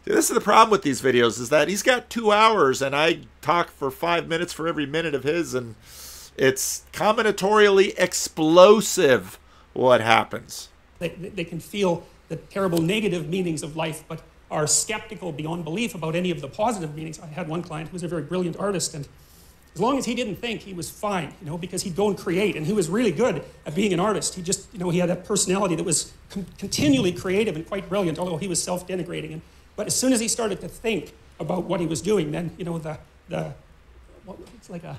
This is the problem with these videos, is that he's got 2 hours and I talk for 5 minutes for every minute of his, and it's combinatorially explosive what happens. They can feel the terrible negative meanings of life, but are skeptical beyond belief about any of the positive meanings. I had one client who was a very brilliant artist, and as long as he didn't think, he was fine, you know, because he'd go and create, and he was really good at being an artist. He just, you know, he had that personality that was continually creative and quite brilliant, although he was self-denigrating. But as soon as he started to think about what he was doing, then, you know, it's like a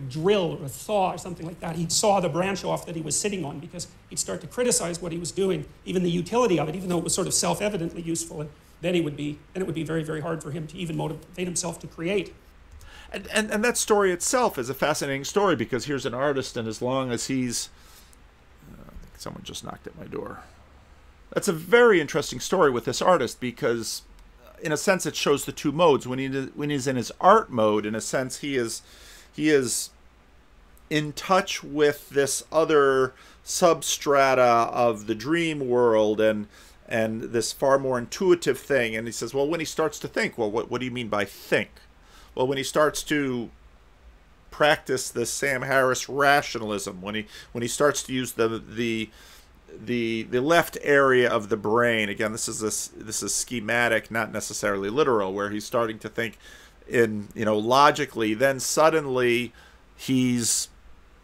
drill or a saw or something like that. He'd saw the branch off that he was sitting on, because he'd start to criticize what he was doing, even the utility of it, even though it was sort of self-evidently useful. And then it would be very, very hard for him to even motivate himself to create. And that story itself is a fascinating story, because here's an artist, and as long as he's... I think someone just knocked at my door. That's a very interesting story with this artist, because in a sense it shows the two modes. When he's in his art mode, in a sense he is in touch with this other substrata of the dream world and this far more intuitive thing. And he says, well, when he starts to think, well, what do you mean by think? Well, when he starts to practice the Sam Harris rationalism, when he starts to use the left area of the brain, again, this is schematic, not necessarily literal, where he's starting to think in, you know, logically, then suddenly he's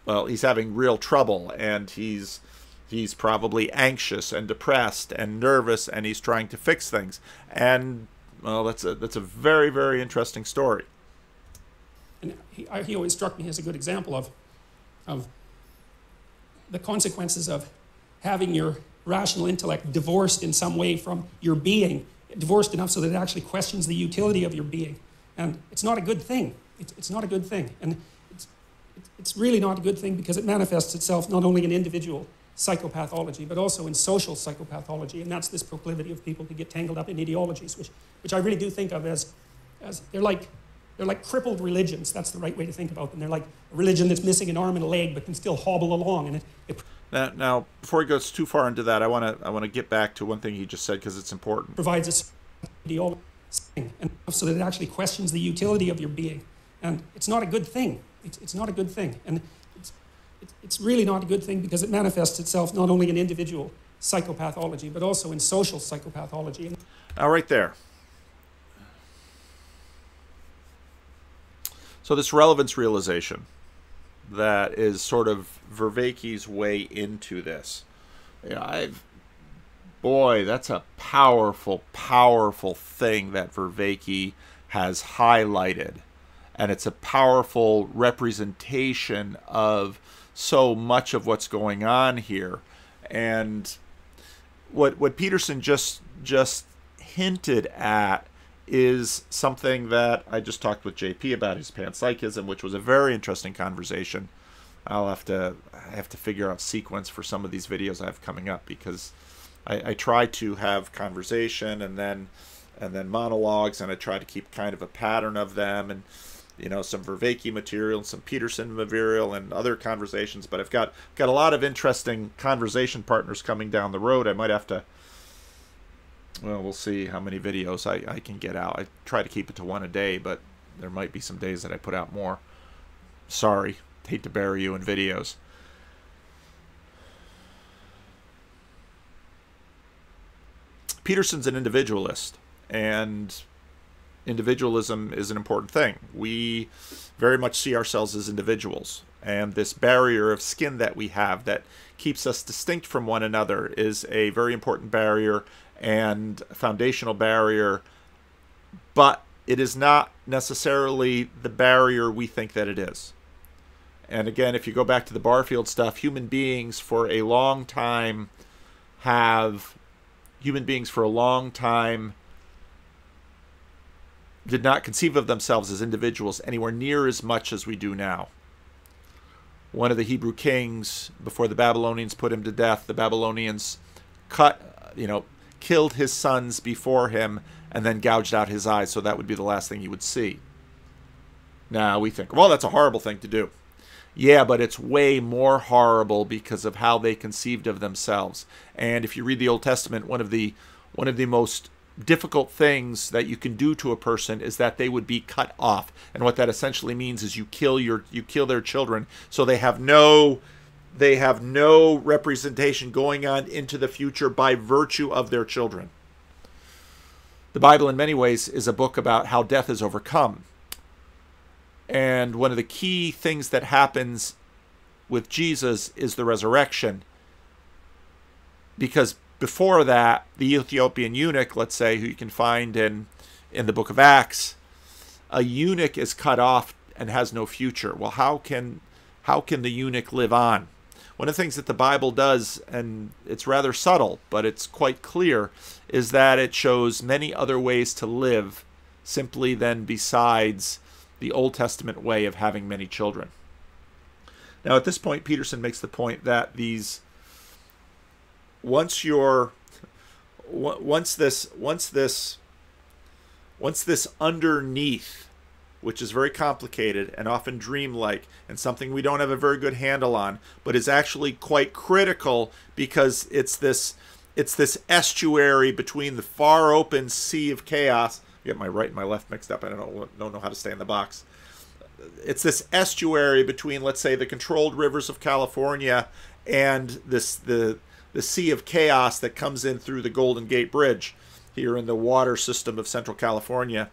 having real trouble, and he's probably anxious and depressed and nervous, and he's trying to fix things. And well, that's a very, very interesting story. And he always struck me as a good example of the consequences of having your rational intellect divorced in some way from your being, divorced enough so that it actually questions the utility of your being. And it's not a good thing. It's not a good thing. And it's really not a good thing because it manifests itself not only in individual psychopathology, but also in social psychopathology, and that's this proclivity of people to get tangled up in ideologies, which I really do think of as they're like crippled religions. That's the right way to think about them. They're like a religion that's missing an arm and a leg, but can still hobble along. And now, before he goes too far into that, I want to get back to one thing he just said because it's important. Provides us ideology, and so that it actually questions the utility of your being, and it's not a good thing. It's not a good thing, and it's really not a good thing because it manifests itself not only in individual psychopathology, but also in social psychopathology. Now, right there. So this relevance realization that is sort of Vervaeke's way into this. Boy, that's a powerful, powerful thing that Vervaeke has highlighted. And it's a powerful representation of so much of what's going on here. And what Peterson just hinted at is something that I just talked with JP about, his panpsychism, which was a very interesting conversation. I have to figure out sequence for some of these videos I have coming up, because I try to have conversation and then monologues, and I try to keep kind of a pattern of them, and some Vervaeke material and some Peterson material and other conversations. But I've got a lot of interesting conversation partners coming down the road. I might have to, well, we'll see how many videos I can get out. I try to keep it to one a day, but there might be some days that I put out more. Sorry, hate to bury you in videos. Peterson's an individualist, and individualism is an important thing. We very much see ourselves as individuals, and this barrier of skin that we have that keeps us distinct from one another is a very important barrier and foundational barrier, but it is not necessarily the barrier we think that it is. And again, if you go back to the Barfield stuff, human beings for a long time did not conceive of themselves as individuals anywhere near as much as we do now. One of the Hebrew kings, before the Babylonians put him to death, the Babylonians killed his sons before him and then gouged out his eyes, so that would be the last thing he would see. Now we think, well, that's a horrible thing to do. Yeah, but it's way more horrible because of how they conceived of themselves. And if you read the Old Testament, one of the most difficult things that you can do to a person is that they would be cut off. And what that essentially means is you kill their children, so they have no representation going on into the future by virtue of their children. The Bible in many ways is a book about how death is overcome. And one of the key things that happens with Jesus is the resurrection. Because before that, the Ethiopian eunuch, let's say, who you can find in the book of Acts, a eunuch is cut off and has no future. Well, how can the eunuch live on? One of the things that the Bible does, and it's rather subtle, but it's quite clear, is that it shows many other ways to live simply than besides the Old Testament way of having many children. Now, at this point, Peterson makes the point that once this underneath, which is very complicated and often dreamlike and something we don't have a very good handle on, but is actually quite critical because it's this estuary between the far open sea of chaos. I get my right and my left mixed up. I don't know how to stay in the box. It's this estuary between, let's say, the controlled rivers of California and the sea of chaos that comes in through the Golden Gate Bridge here in the water system of Central California.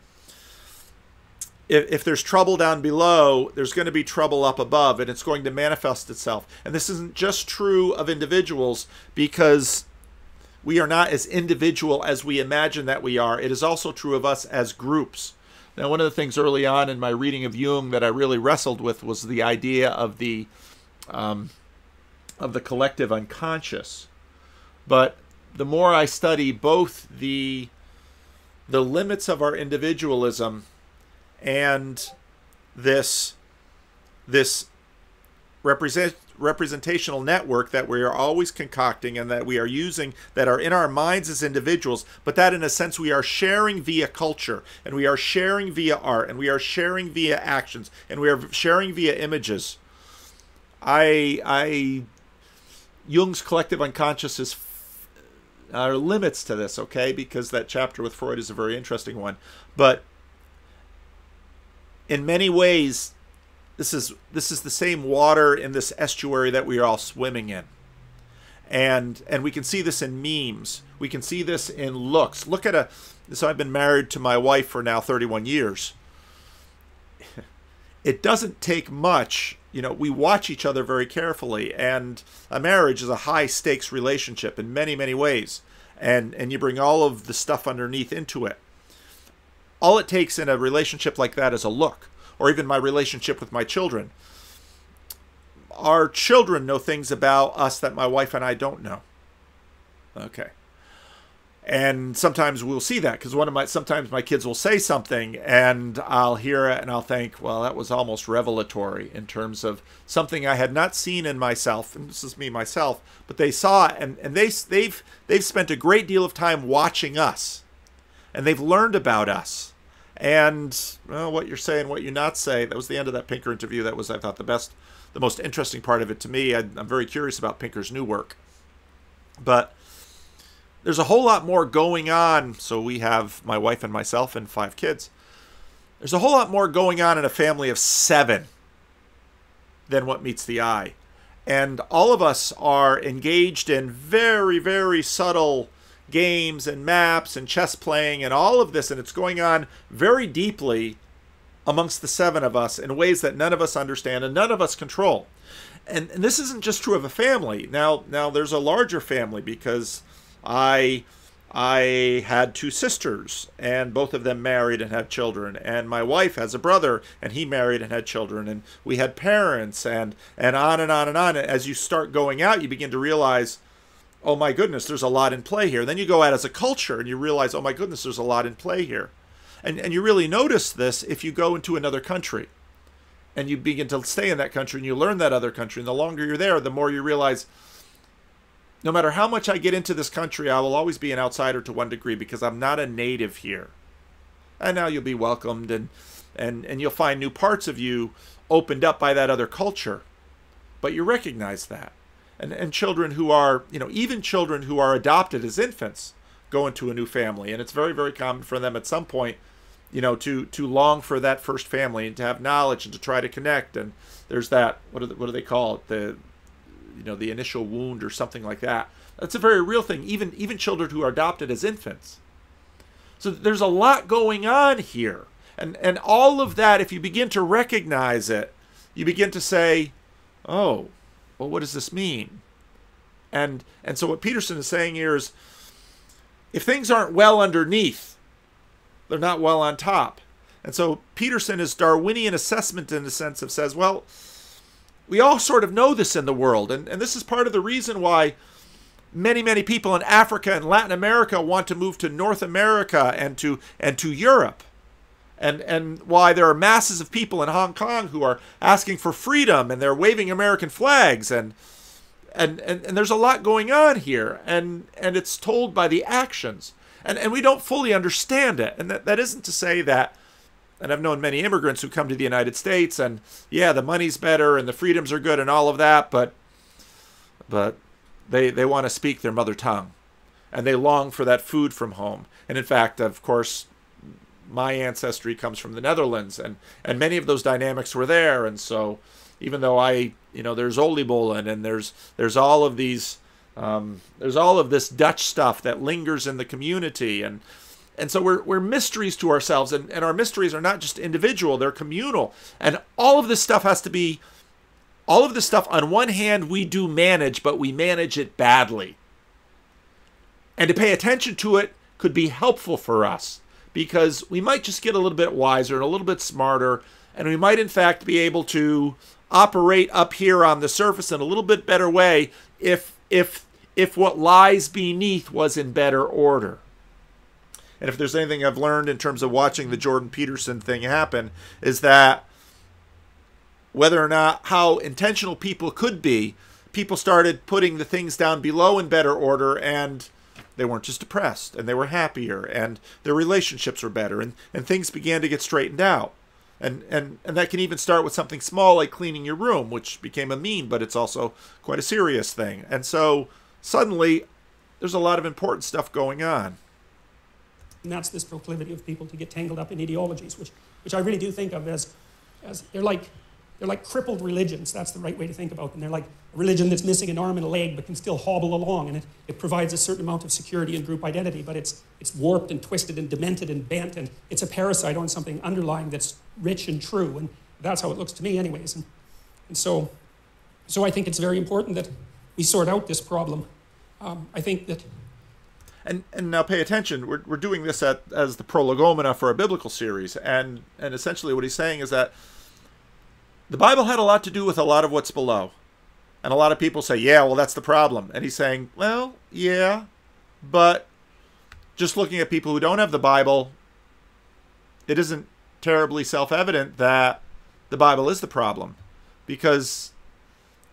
If there's trouble down below, there's going to be trouble up above, and it's going to manifest itself. And this isn't just true of individuals, because we are not as individual as we imagine that we are. It is also true of us as groups. Now, one of the things early on in my reading of Jung that I really wrestled with was the idea of the collective unconscious. But the more I study both the limits of our individualism and this representational network that we are always concocting and that we are using, that are in our minds as individuals, but that in a sense we are sharing via culture, and we are sharing via art, and we are sharing via actions, and we are sharing via images. Jung's collective unconscious are limits to this, okay, because that chapter with Freud is a very interesting one, but in many ways this is the same water in this estuary that we are all swimming in. And we can see this in memes. We can see this in looks. Look at so I've been married to my wife for now 31 years. It doesn't take much. You know, we watch each other very carefully, and a marriage is a high stakes relationship in many, many ways. And you bring all of the stuff underneath into it. All it takes in a relationship like that is a look. Or even my relationship with my children. Our children know things about us that my wife and I don't know. Okay. And sometimes we'll see that, because sometimes my kids will say something and I'll hear it and I'll think, well, that was almost revelatory in terms of something I had not seen in myself. And this is me myself, but they saw it, and they've spent a great deal of time watching us, and they've learned about us. And, well, what you're saying, what you're not saying. That was the end of that Pinker interview. That was, I thought, the most interesting part of it to me. I'm very curious about Pinker's new work. But there's a whole lot more going on. So we have my wife and myself and 5 kids. There's a whole lot more going on in a family of 7 than what meets the eye. And all of us are engaged in very, very subtle games and maps and chess playing and all of this, and it's going on very deeply amongst the 7 of us in ways that none of us understand and none of us control. And this isn't just true of a family. Now there's a larger family, because I had 2 sisters, and both of them married and had children, and my wife has a brother, and he married and had children, and we had parents, and on and on and on. As you start going out, you begin to realize, oh my goodness, there's a lot in play here. Then you go out as a culture and you realize, oh my goodness, there's a lot in play here. And you really notice this if you go into another country and you begin to stay in that country and you learn that other country. And the longer you're there, the more you realize, no matter how much I get into this country, I will always be an outsider to one degree, because I'm not a native here. And now you'll be welcomed, and you'll find new parts of you opened up by that other culture. But you recognize that. And children who are, even children who are adopted as infants go into a new family. And it's very, very common for them at some point, to long for that first family and to have knowledge and to try to connect. And there's that, what do they call it? The initial wound or something like that. That's a very real thing, even children who are adopted as infants. So there's a lot going on here. And all of that, if you begin to recognize it, you begin to say, oh, well, what does this mean? And so what Peterson is saying here is, if things aren't well underneath, they're not well on top. And so Peterson is Darwinian assessment in the sense of says, well, we all sort of know this in the world. And this is part of the reason why many, many people in Africa and Latin America want to move to North America and to Europe. And why there are masses of people in Hong Kong who are asking for freedom, and they're waving American flags, and there's a lot going on here, and it's told by the actions, and we don't fully understand it. And that isn't to say that, and I've known many immigrants who come to the United States, and yeah, the money's better and the freedoms are good and all of that, but they want to speak their mother tongue, and they long for that food from home. And in fact, of course, my ancestry comes from the Netherlands, and many of those dynamics were there. And so even though there's oliebollen, and there's all of these, there's all of this Dutch stuff that lingers in the community. And so we're mysteries to ourselves, and our mysteries are not just individual, they're communal. And all of this stuff on one hand, we do manage, but we manage it badly. And to pay attention to it could be helpful for us, because we might just get a little bit wiser and a little bit smarter, and we might in fact be able to operate up here on the surface in a little bit better way if what lies beneath was in better order. And if there's anything I've learned in terms of watching the Jordan Peterson thing happen, is that whether or not how intentional people could be, people started putting the things down below in better order, and they weren't just depressed, and they were happier, and their relationships were better, and things began to get straightened out. And that can even start with something small like cleaning your room, which became a meme, but it's also quite a serious thing. And so suddenly there's a lot of important stuff going on. And that's this proclivity of people to get tangled up in ideologies, which I really do think of as they're like crippled religions. That's the right way to think about them. They're like a religion that's missing an arm and a leg but can still hobble along, and it provides a certain amount of security and group identity, but it's warped and twisted and demented and bent, and it's a parasite on something underlying that's rich and true, and that's how it looks to me anyways. And so I think it's very important that we sort out this problem. I think that... And now pay attention, we're doing this as the prolegomena for a biblical series, and essentially what he's saying is that the Bible had a lot to do with a lot of what's below. And a lot of people say, yeah, well, that's the problem. And he's saying, well, yeah, but just looking at people who don't have the Bible, it isn't terribly self-evident that the Bible is the problem. Because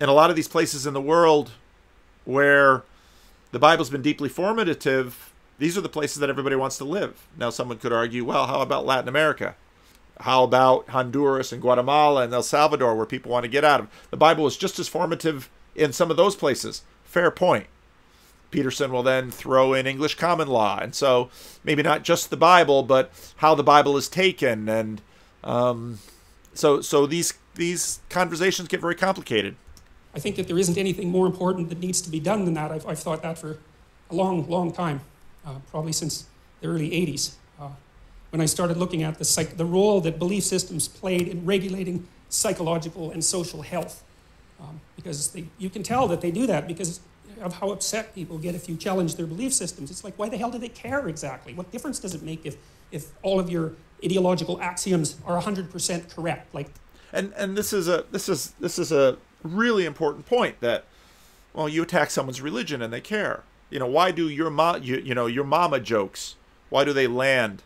in a lot of these places in the world where the Bible's been deeply formative, these are the places that everybody wants to live. Now, someone could argue, well, how about Latin America? How about Honduras and Guatemala and El Salvador, where people want to get out of? The Bible is just as formative in some of those places. Fair point. Peterson will then throw in English common law. And so maybe not just the Bible, but how the Bible is taken. And so these conversations get very complicated. I think that there isn't anything more important that needs to be done than that. I've thought that for a long, long time, probably since the early 80s. When I started looking at the role that belief systems played in regulating psychological and social health. Because you can tell that they do that because of how upset people get if you challenge their belief systems. It's like, why the hell do they care exactly? What difference does it make if all of your ideological axioms are 100% correct? And this is a really important point that, well, you attack someone's religion and they care. You know, why do your mama jokes? Why do they land?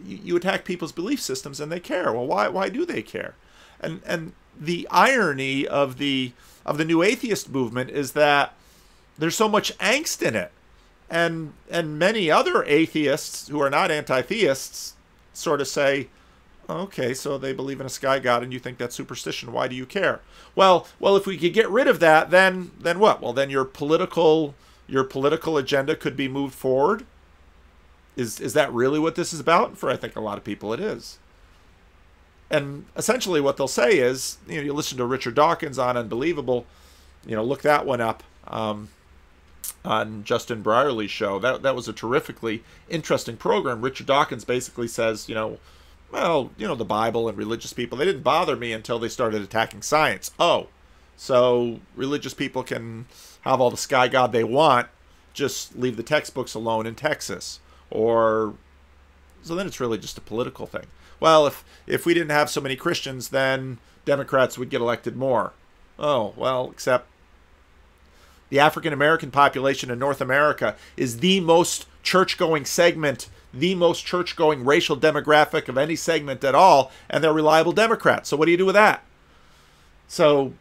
You attack people's belief systems and they care. Well, why do they care? And the irony of the new atheist movement is that there's so much angst in it, and many other atheists who are not anti-theists sort of say, okay, so they believe in a sky god and you think that's superstition. Why do you care? Well, if we could get rid of that, then what? Well, then your political agenda could be moved forward. Is that really what this is about? For I think a lot of people it is. And essentially what they'll say is, you listen to Richard Dawkins on Unbelievable, look that one up on Justin Brierly's show. That was a terrifically interesting program. Richard Dawkins basically says, the Bible and religious people, they didn't bother me until they started attacking science. Oh, so religious people can have all the sky god they want, just leave the textbooks alone in Texas. So then it's really just a political thing. Well, if we didn't have so many Christians, then Democrats would get elected more. Oh, well, except the African American population in North America is the most church-going segment, the most church-going racial demographic of any segment at all, and they're reliable Democrats. So what do you do with that? So,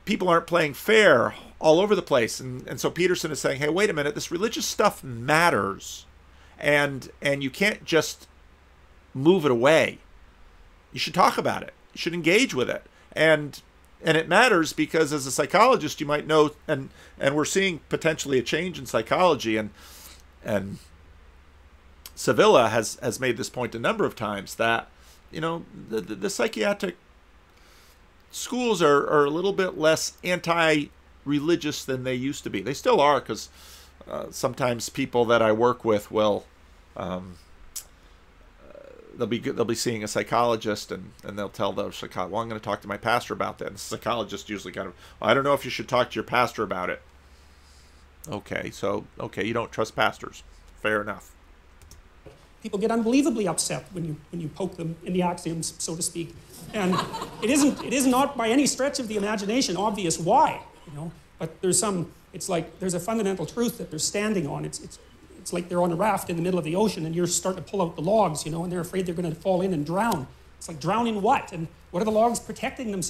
people aren't playing fair all over the place. And so Peterson is saying, hey, wait a minute, this religious stuff matters. And you can't just move it away. You should talk about it. You should engage with it. And it matters because as a psychologist, you might know, and we're seeing potentially a change in psychology, and Sevilla has made this point a number of times that, the psychiatric schools are a little bit less anti-religious than they used to be. They still are, because sometimes people that I work with will they'll be seeing a psychologist and they'll tell the psychologist, well, I'm going to talk to my pastor about that. And the psychologist usually kind of, well, I don't know if you should talk to your pastor about it. Okay, you don't trust pastors. Fair enough. People get unbelievably upset when you poke them in the axioms, so to speak. And it is not by any stretch of the imagination obvious why, but there's a fundamental truth that they're standing on. It's like they're on a raft in the middle of the ocean and you're starting to pull out the logs, and they're afraid they're going to fall in and drown. It's like drown in what? And what are the logs protecting them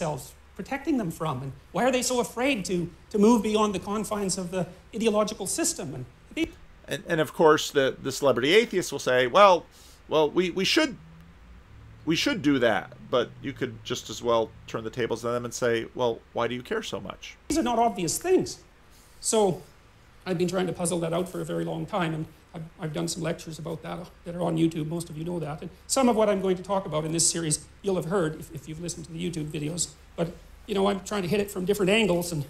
from? And why are they so afraid to move beyond the confines of the ideological system? And of course, the celebrity atheist will say, well, we should do that, but you could just as well turn the tables on them and say, well, why do you care so much? These are not obvious things. So I've been trying to puzzle that out for a very long time, and I've done some lectures about that are on YouTube. Most of you know that. And some of what I'm going to talk about in this series, you'll have heard if you've listened to the YouTube videos. But, you know, I'm trying to hit it from different angles. And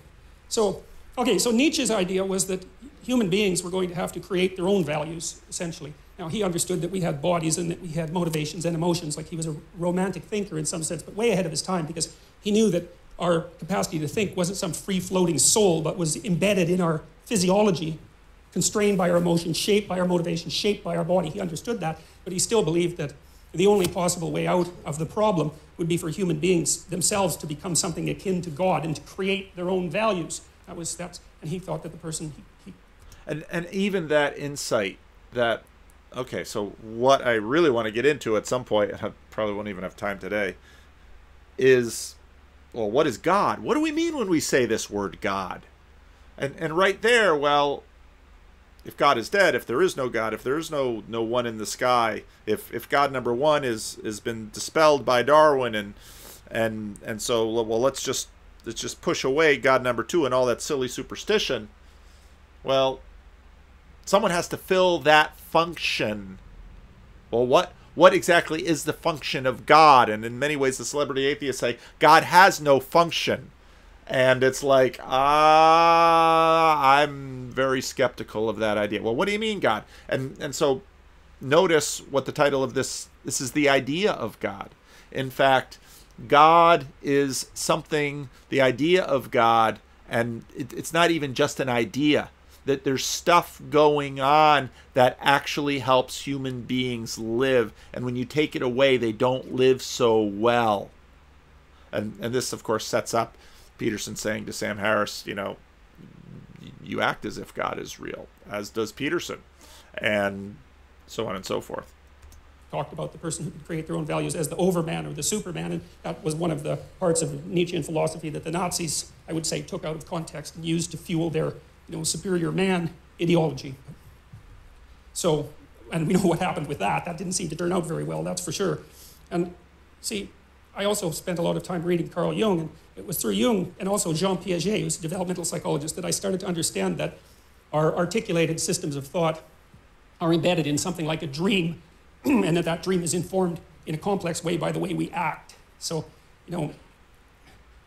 so, okay, so Nietzsche's idea was that human beings were going to have to create their own values, essentially. Now, he understood that we had bodies and that we had motivations and emotions, like he was a romantic thinker in some sense, but way ahead of his time, because he knew that our capacity to think wasn't some free-floating soul, but was embedded in our physiology, constrained by our emotions, shaped by our motivations, shaped by our body. He understood that, but he still believed that the only possible way out of the problem would be for human beings themselves to become something akin to God and to create their own values. And he thought that the person... And even that insight that, okay, so what I really want to get into at some point, and I probably won't even have time today, is, well, what is God? What do we mean when we say this word God? And right there, well, if God is dead, if there is no God, if there is no one in the sky, if God number one has been dispelled by Darwin, and so, well, let's just push away God number two and all that silly superstition. Well, someone has to fill that function. Well, what exactly is the function of God? And in many ways, the celebrity atheists say God has no function. And it's like, I'm very skeptical of that idea. Well, what do you mean, God? And so notice what the title of this is: the idea of God. In fact, God is something, the idea of God, and it's not even just an idea, that there's stuff going on that actually helps human beings live. And when you take it away, they don't live so well. And this, of course, sets up Peterson saying to Sam Harris, you know, you act as if God is real, as does Peterson, and so on and so forth. Talked about the person who could create their own values as the overman or the superman, and that was one of the parts of Nietzschean philosophy that the Nazis, I would say, took out of context and used to fuel their, superior man ideology. So, and we know what happened with that. That didn't seem to turn out very well, that's for sure. And see, I also spent a lot of time reading Carl Jung, and it was through Jung and also Jean Piaget, who's a developmental psychologist, that I started to understand that our articulated systems of thought are embedded in something like a dream, and that dream is informed in a complex way by the way we act. So,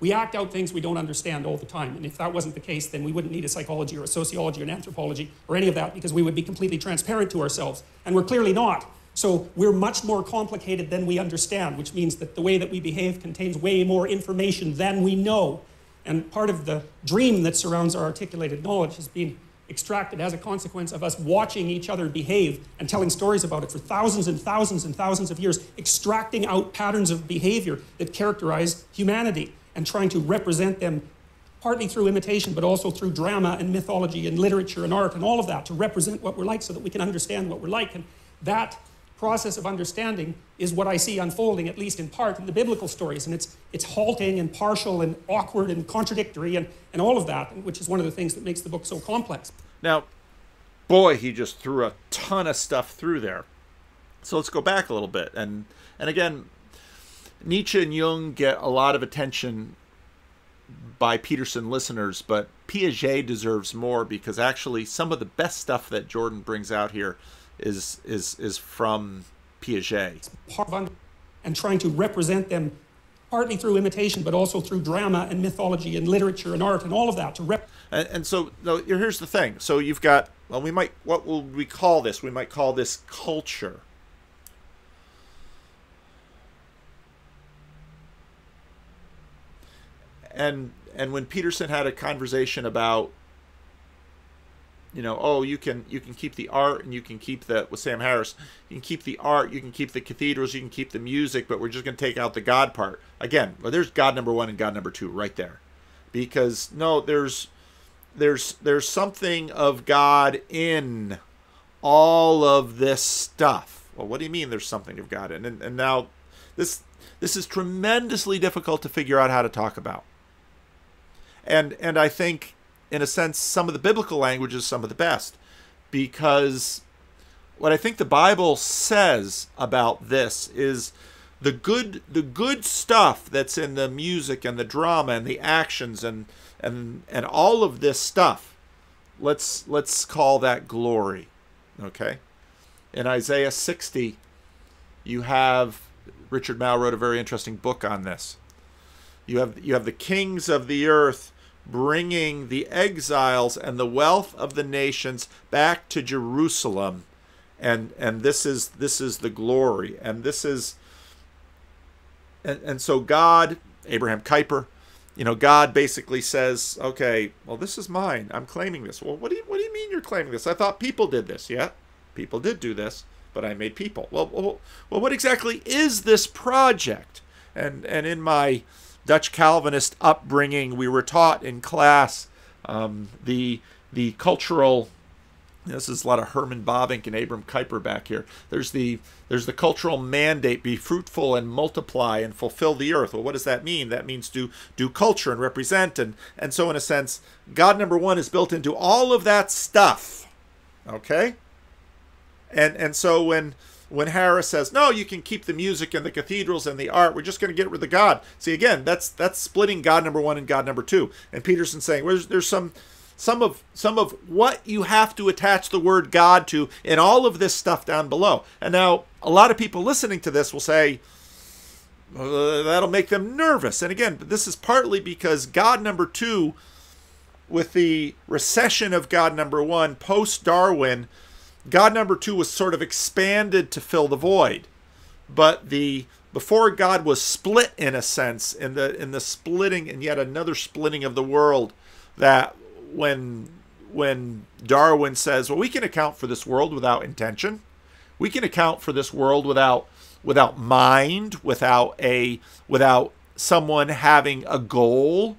we act out things we don't understand all the time, and if that wasn't the case, then we wouldn't need a psychology or a sociology or an anthropology or any of that, because we would be completely transparent to ourselves, and we're clearly not. So we're much more complicated than we understand, which means that the way that we behave contains way more information than we know. And part of the dream that surrounds our articulated knowledge has been extracted as a consequence of us watching each other behave and telling stories about it for thousands and thousands and thousands of years, extracting out patterns of behavior that characterize humanity and trying to represent them partly through imitation, but also through drama and mythology and literature and art and all of that, to represent what we're like so that we can understand what we're like. And that process of understanding is what I see unfolding, at least in part, in the biblical stories. And it's halting and partial and awkward and contradictory and all of that, which is one of the things that makes the book so complex. Now, boy, he just threw a ton of stuff through there. So let's go back a little bit. And again, Nietzsche and Jung get a lot of attention by Peterson listeners, but Piaget deserves more, because actually some of the best stuff that Jordan brings out here is from Piaget. And trying to represent them partly through imitation, but also through drama and mythology and literature and art and all of that. And so here's the thing. So you've got, well, what will we call this? We might call this culture. And when Peterson had a conversation about, you can keep the art and you can keep with Sam Harris, you can keep the art, you can keep the cathedrals, you can keep the music, but we're just going to take out the God part. Again, well, there's God number one and God number two right there. Because no, there's something of God in all of this stuff. Well, what do you mean there's something of God in? And now this is tremendously difficult to figure out how to talk about. And I think, in a sense, some of the biblical language is some of the best, because what I think the Bible says about this is the good stuff that's in the music and the drama and the actions and all of this stuff. Let's call that glory. Okay? In Isaiah 60, you have, Richard Mouw wrote a very interesting book on this. You have the kings of the earth bringing the exiles and the wealth of the nations back to Jerusalem, and this is the glory, and this is, and so God, Abraham Kuyper, God basically says, okay, well, this is mine. I'm claiming this. Well, what do you mean you're claiming this? I thought people did this. Yeah, people did do this, but I made people. Well, what exactly is this project? And in my Dutch Calvinist upbringing, we were taught in class the cultural. This is a lot of Herman Bavinck and Abram Kuyper back here. There's the cultural mandate: be fruitful and multiply and fulfill the earth. Well, what does that mean? That means do culture and represent, and so in a sense, God number one is built into all of that stuff. Okay, and so when Harris says, no, you can keep the music and the cathedrals and the art, we're just going to get rid of God. See, again, that's splitting God number one and God number two. And Peterson's saying, well, there's some of what you have to attach the word God to in all of this stuff down below. And now a lot of people listening to this will say, that'll make them nervous. And again, this is partly because God number two, with the recession of God number one, post-Darwin, God number two was sort of expanded to fill the void. But before God was split, in a sense, in the splitting and yet another splitting of the world, that when Darwin says, well, we can account for this world without intention, we can account for this world without mind, without someone having a goal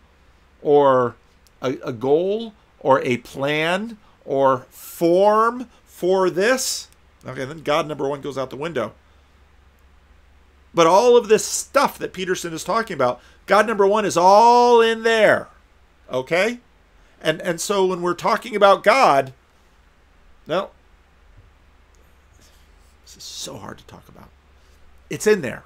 or a plan or form for this, okay, then God number one goes out the window. But all of this stuff that Peterson is talking about, God number one is all in there, okay? And so when we're talking about God, no, this is so hard to talk about. It's in there.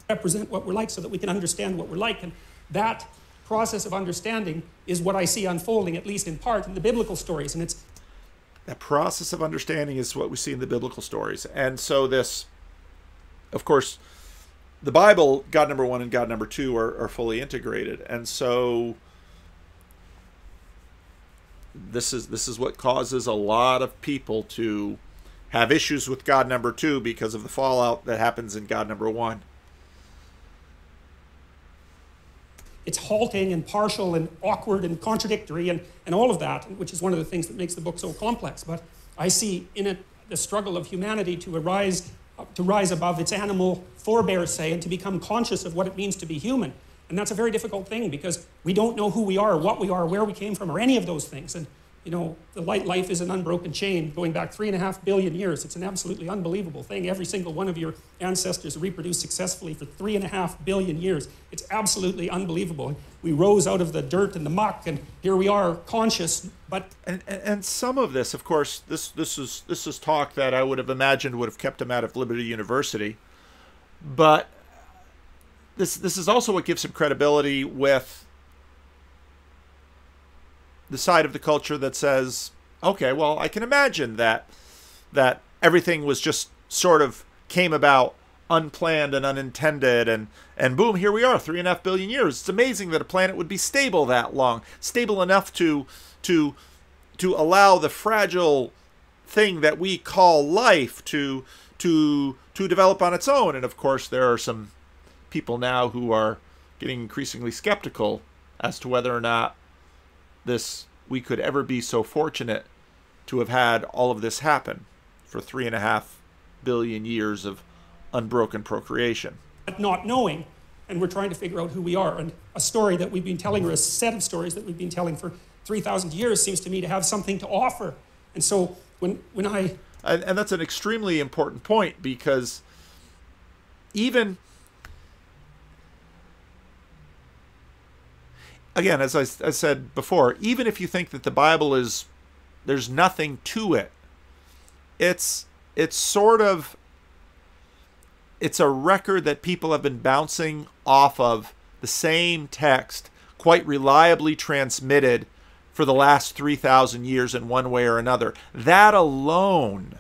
Represent what we're like so that we can understand what we're like, and that process of understanding is what I see unfolding, at least in part, in the biblical stories, and it's that process of understanding is what we see in the biblical stories. And so this, of course, the Bible, God number one and God number two are fully integrated. And so this is what causes a lot of people to have issues with God number two because of the fallout that happens in God number one. It's halting and partial and awkward and contradictory and all of that, which is one of the things that makes the book so complex. But I see in it the struggle of humanity to rise above its animal forebears, say, and to become conscious of what it means to be human. And that's a very difficult thing because we don't know who we are, what we are, where we came from, or any of those things. And the life is an unbroken chain going back 3.5 billion years. It's an absolutely unbelievable thing. Every single one of your ancestors reproduced successfully for 3.5 billion years. It's absolutely unbelievable. We rose out of the dirt and the muck, and here we are, conscious. But and some of this, of course, this is talk that I would have imagined would have kept him out of Liberty University. But this is also what gives him credibility with the side of the culture that says, okay, well, I can imagine that everything was just sort of came about unplanned and unintended, and boom, here we are, 3.5 billion years. It's amazing that a planet would be stable that long, stable enough to allow the fragile thing that we call life to develop on its own. And of course, there are some people now who are getting increasingly skeptical as to whether or not we could ever be so fortunate to have had all of this happen for 3.5 billion years of unbroken procreation. Not knowing, and we're trying to figure out who we are. And a story that we've been telling, or a set of stories that we've been telling for 3,000 years seems to me to have something to offer. And so when I... And that's an extremely important point, because even again, as I said before, even if you think that the Bible is, there's nothing to it, it's sort of, it's a record that people have been bouncing off of the same text, quite reliably transmitted for the last 3,000 years in one way or another. That alone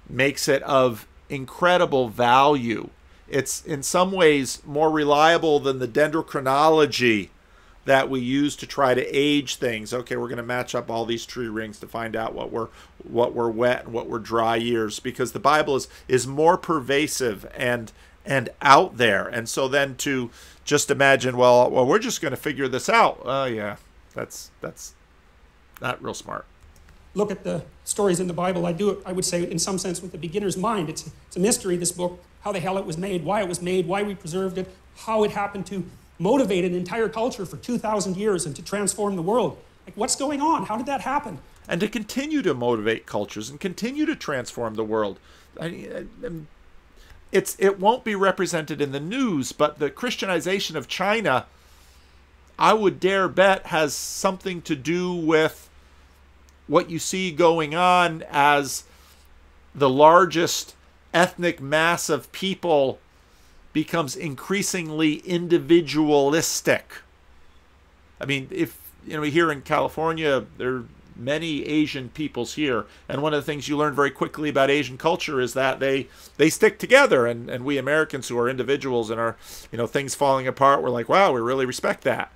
makes it of incredible value. It's in some ways more reliable than the dendrochronology that we use to try to age things. Okay, we're going to match up all these tree rings to find out what were wet and what were dry years, because the Bible is more pervasive and out there. And so then to just imagine, well, we're just going to figure this out. Yeah, that's not real smart. Look at the stories in the Bible. I would say, in some sense, with the beginner's mind. It's a mystery, this book, how the hell it was made, why we preserved it, how it happened to motivate an entire culture for 2,000 years and to transform the world. Like, what's going on? How did that happen? And to continue to motivate cultures and continue to transform the world. It won't be represented in the news, but the Christianization of China, I would dare bet, has something to do with what you see going on as the largest ethnic mass of people becomes increasingly individualistic. I mean, if here in California, there are many Asian peoples here, and one of the things you learn very quickly about Asian culture is that they stick together, and we Americans who are individuals and are, things falling apart, we're like, wow, we really respect that.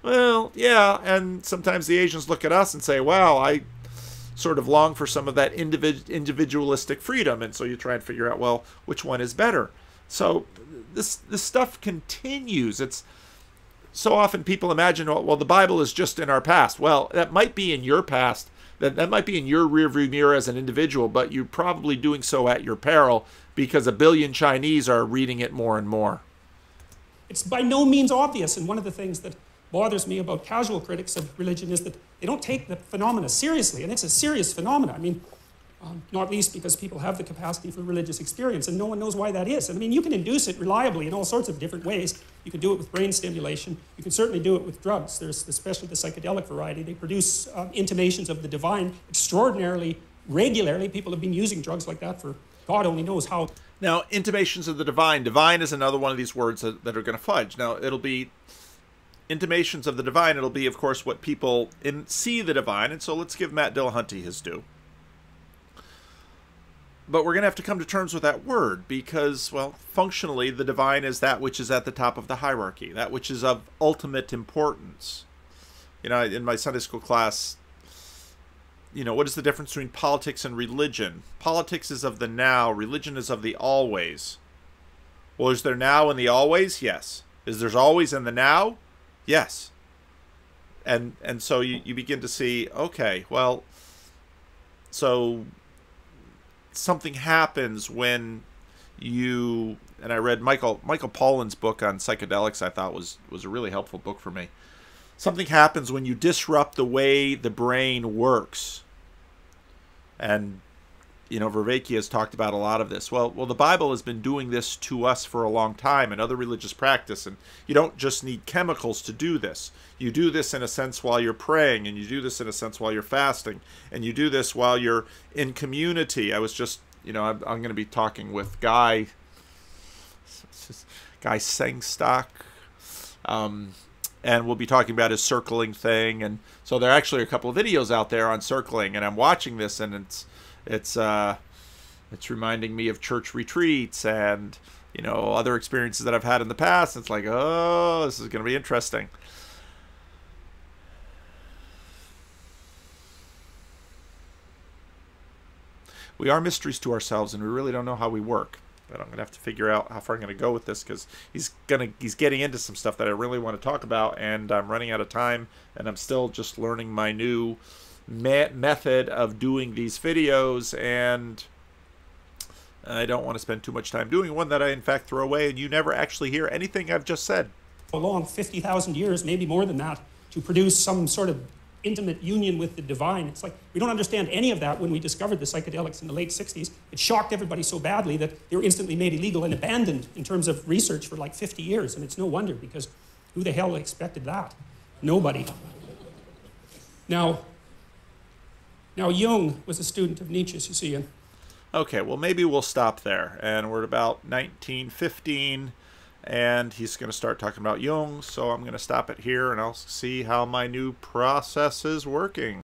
Well, yeah, and sometimes the Asians look at us and say, wow, I sort of long for some of that individualistic freedom, and so you try and figure out, well, which one is better? So this stuff continues. It's so often people imagine, well, the Bible is just in our past. Well, that might be in your past. That might be in your rearview mirror as an individual, but you're probably doing so at your peril because 1 billion Chinese are reading it more and more. It's by no means obvious, and one of the things that bothers me about casual critics of religion is that they don't take the phenomena seriously, and it's a serious phenomenon. I mean, not least because people have the capacity for religious experience, and no one knows why that is. And I mean, you can induce it reliably in all sorts of different ways. You can do it with brain stimulation. You can certainly do it with drugs. There's especially the psychedelic variety. They produce intimations of the divine extraordinarily regularly. People have been using drugs like that for God only knows how. Now, intimations of the divine. Divine is another one of these words that are going to fudge. Now, it'll be intimations of the divine. It'll be, of course, what people see the divine. And so let's give Matt Dillahunty his due. But we're going to have to come to terms with that word because, well, functionally, the divine is that which is at the top of the hierarchy, that which is of ultimate importance. In my Sunday school class, what is the difference between politics and religion? Politics is of the now, religion is of the always. Well, is there now in the always? Yes. Is there always in the now? Yes. And so you begin to see, okay, well, so something happens when you, and I read Michael Pollan's book on psychedelics. I thought was a really helpful book for me. Something happens when you disrupt the way the brain works. And Vervaeke has talked about a lot of this. Well, the Bible has been doing this to us for a long time and other religious practice, and you don't just need chemicals to do this. You do this in a sense while you're praying, and you do this in a sense while you're fasting, and you do this while you're in community. I was just, I'm going to be talking with Guy Sengstock, and we'll be talking about his circling thing. And so there are actually a couple of videos out there on circling, and I'm watching this, and it's reminding me of church retreats and other experiences that I've had in the past. It's like, oh, this is going to be interesting. We are mysteries to ourselves, and we really don't know how we work. But I'm going to have to figure out how far I'm going to go with this because he's getting into some stuff that I really want to talk about, and I'm running out of time, and I'm still just learning my new method of doing these videos, and I don't want to spend too much time doing one that I in fact throw away and you never actually hear anything I've just said. A long 50,000 years, maybe more than that, to produce some sort of intimate union with the divine. It's like we don't understand any of that when we discovered the psychedelics in the late 60s. It shocked everybody so badly that they were instantly made illegal and abandoned in terms of research for like 50 years. And it's no wonder because who the hell expected that? Nobody. Now Jung was a student of Nietzsche's, you see. And Okay, well, maybe we'll stop there. And we're at about 1915, and he's going to start talking about Jung, so I'm going to stop it here, and I'll see how my new process is working.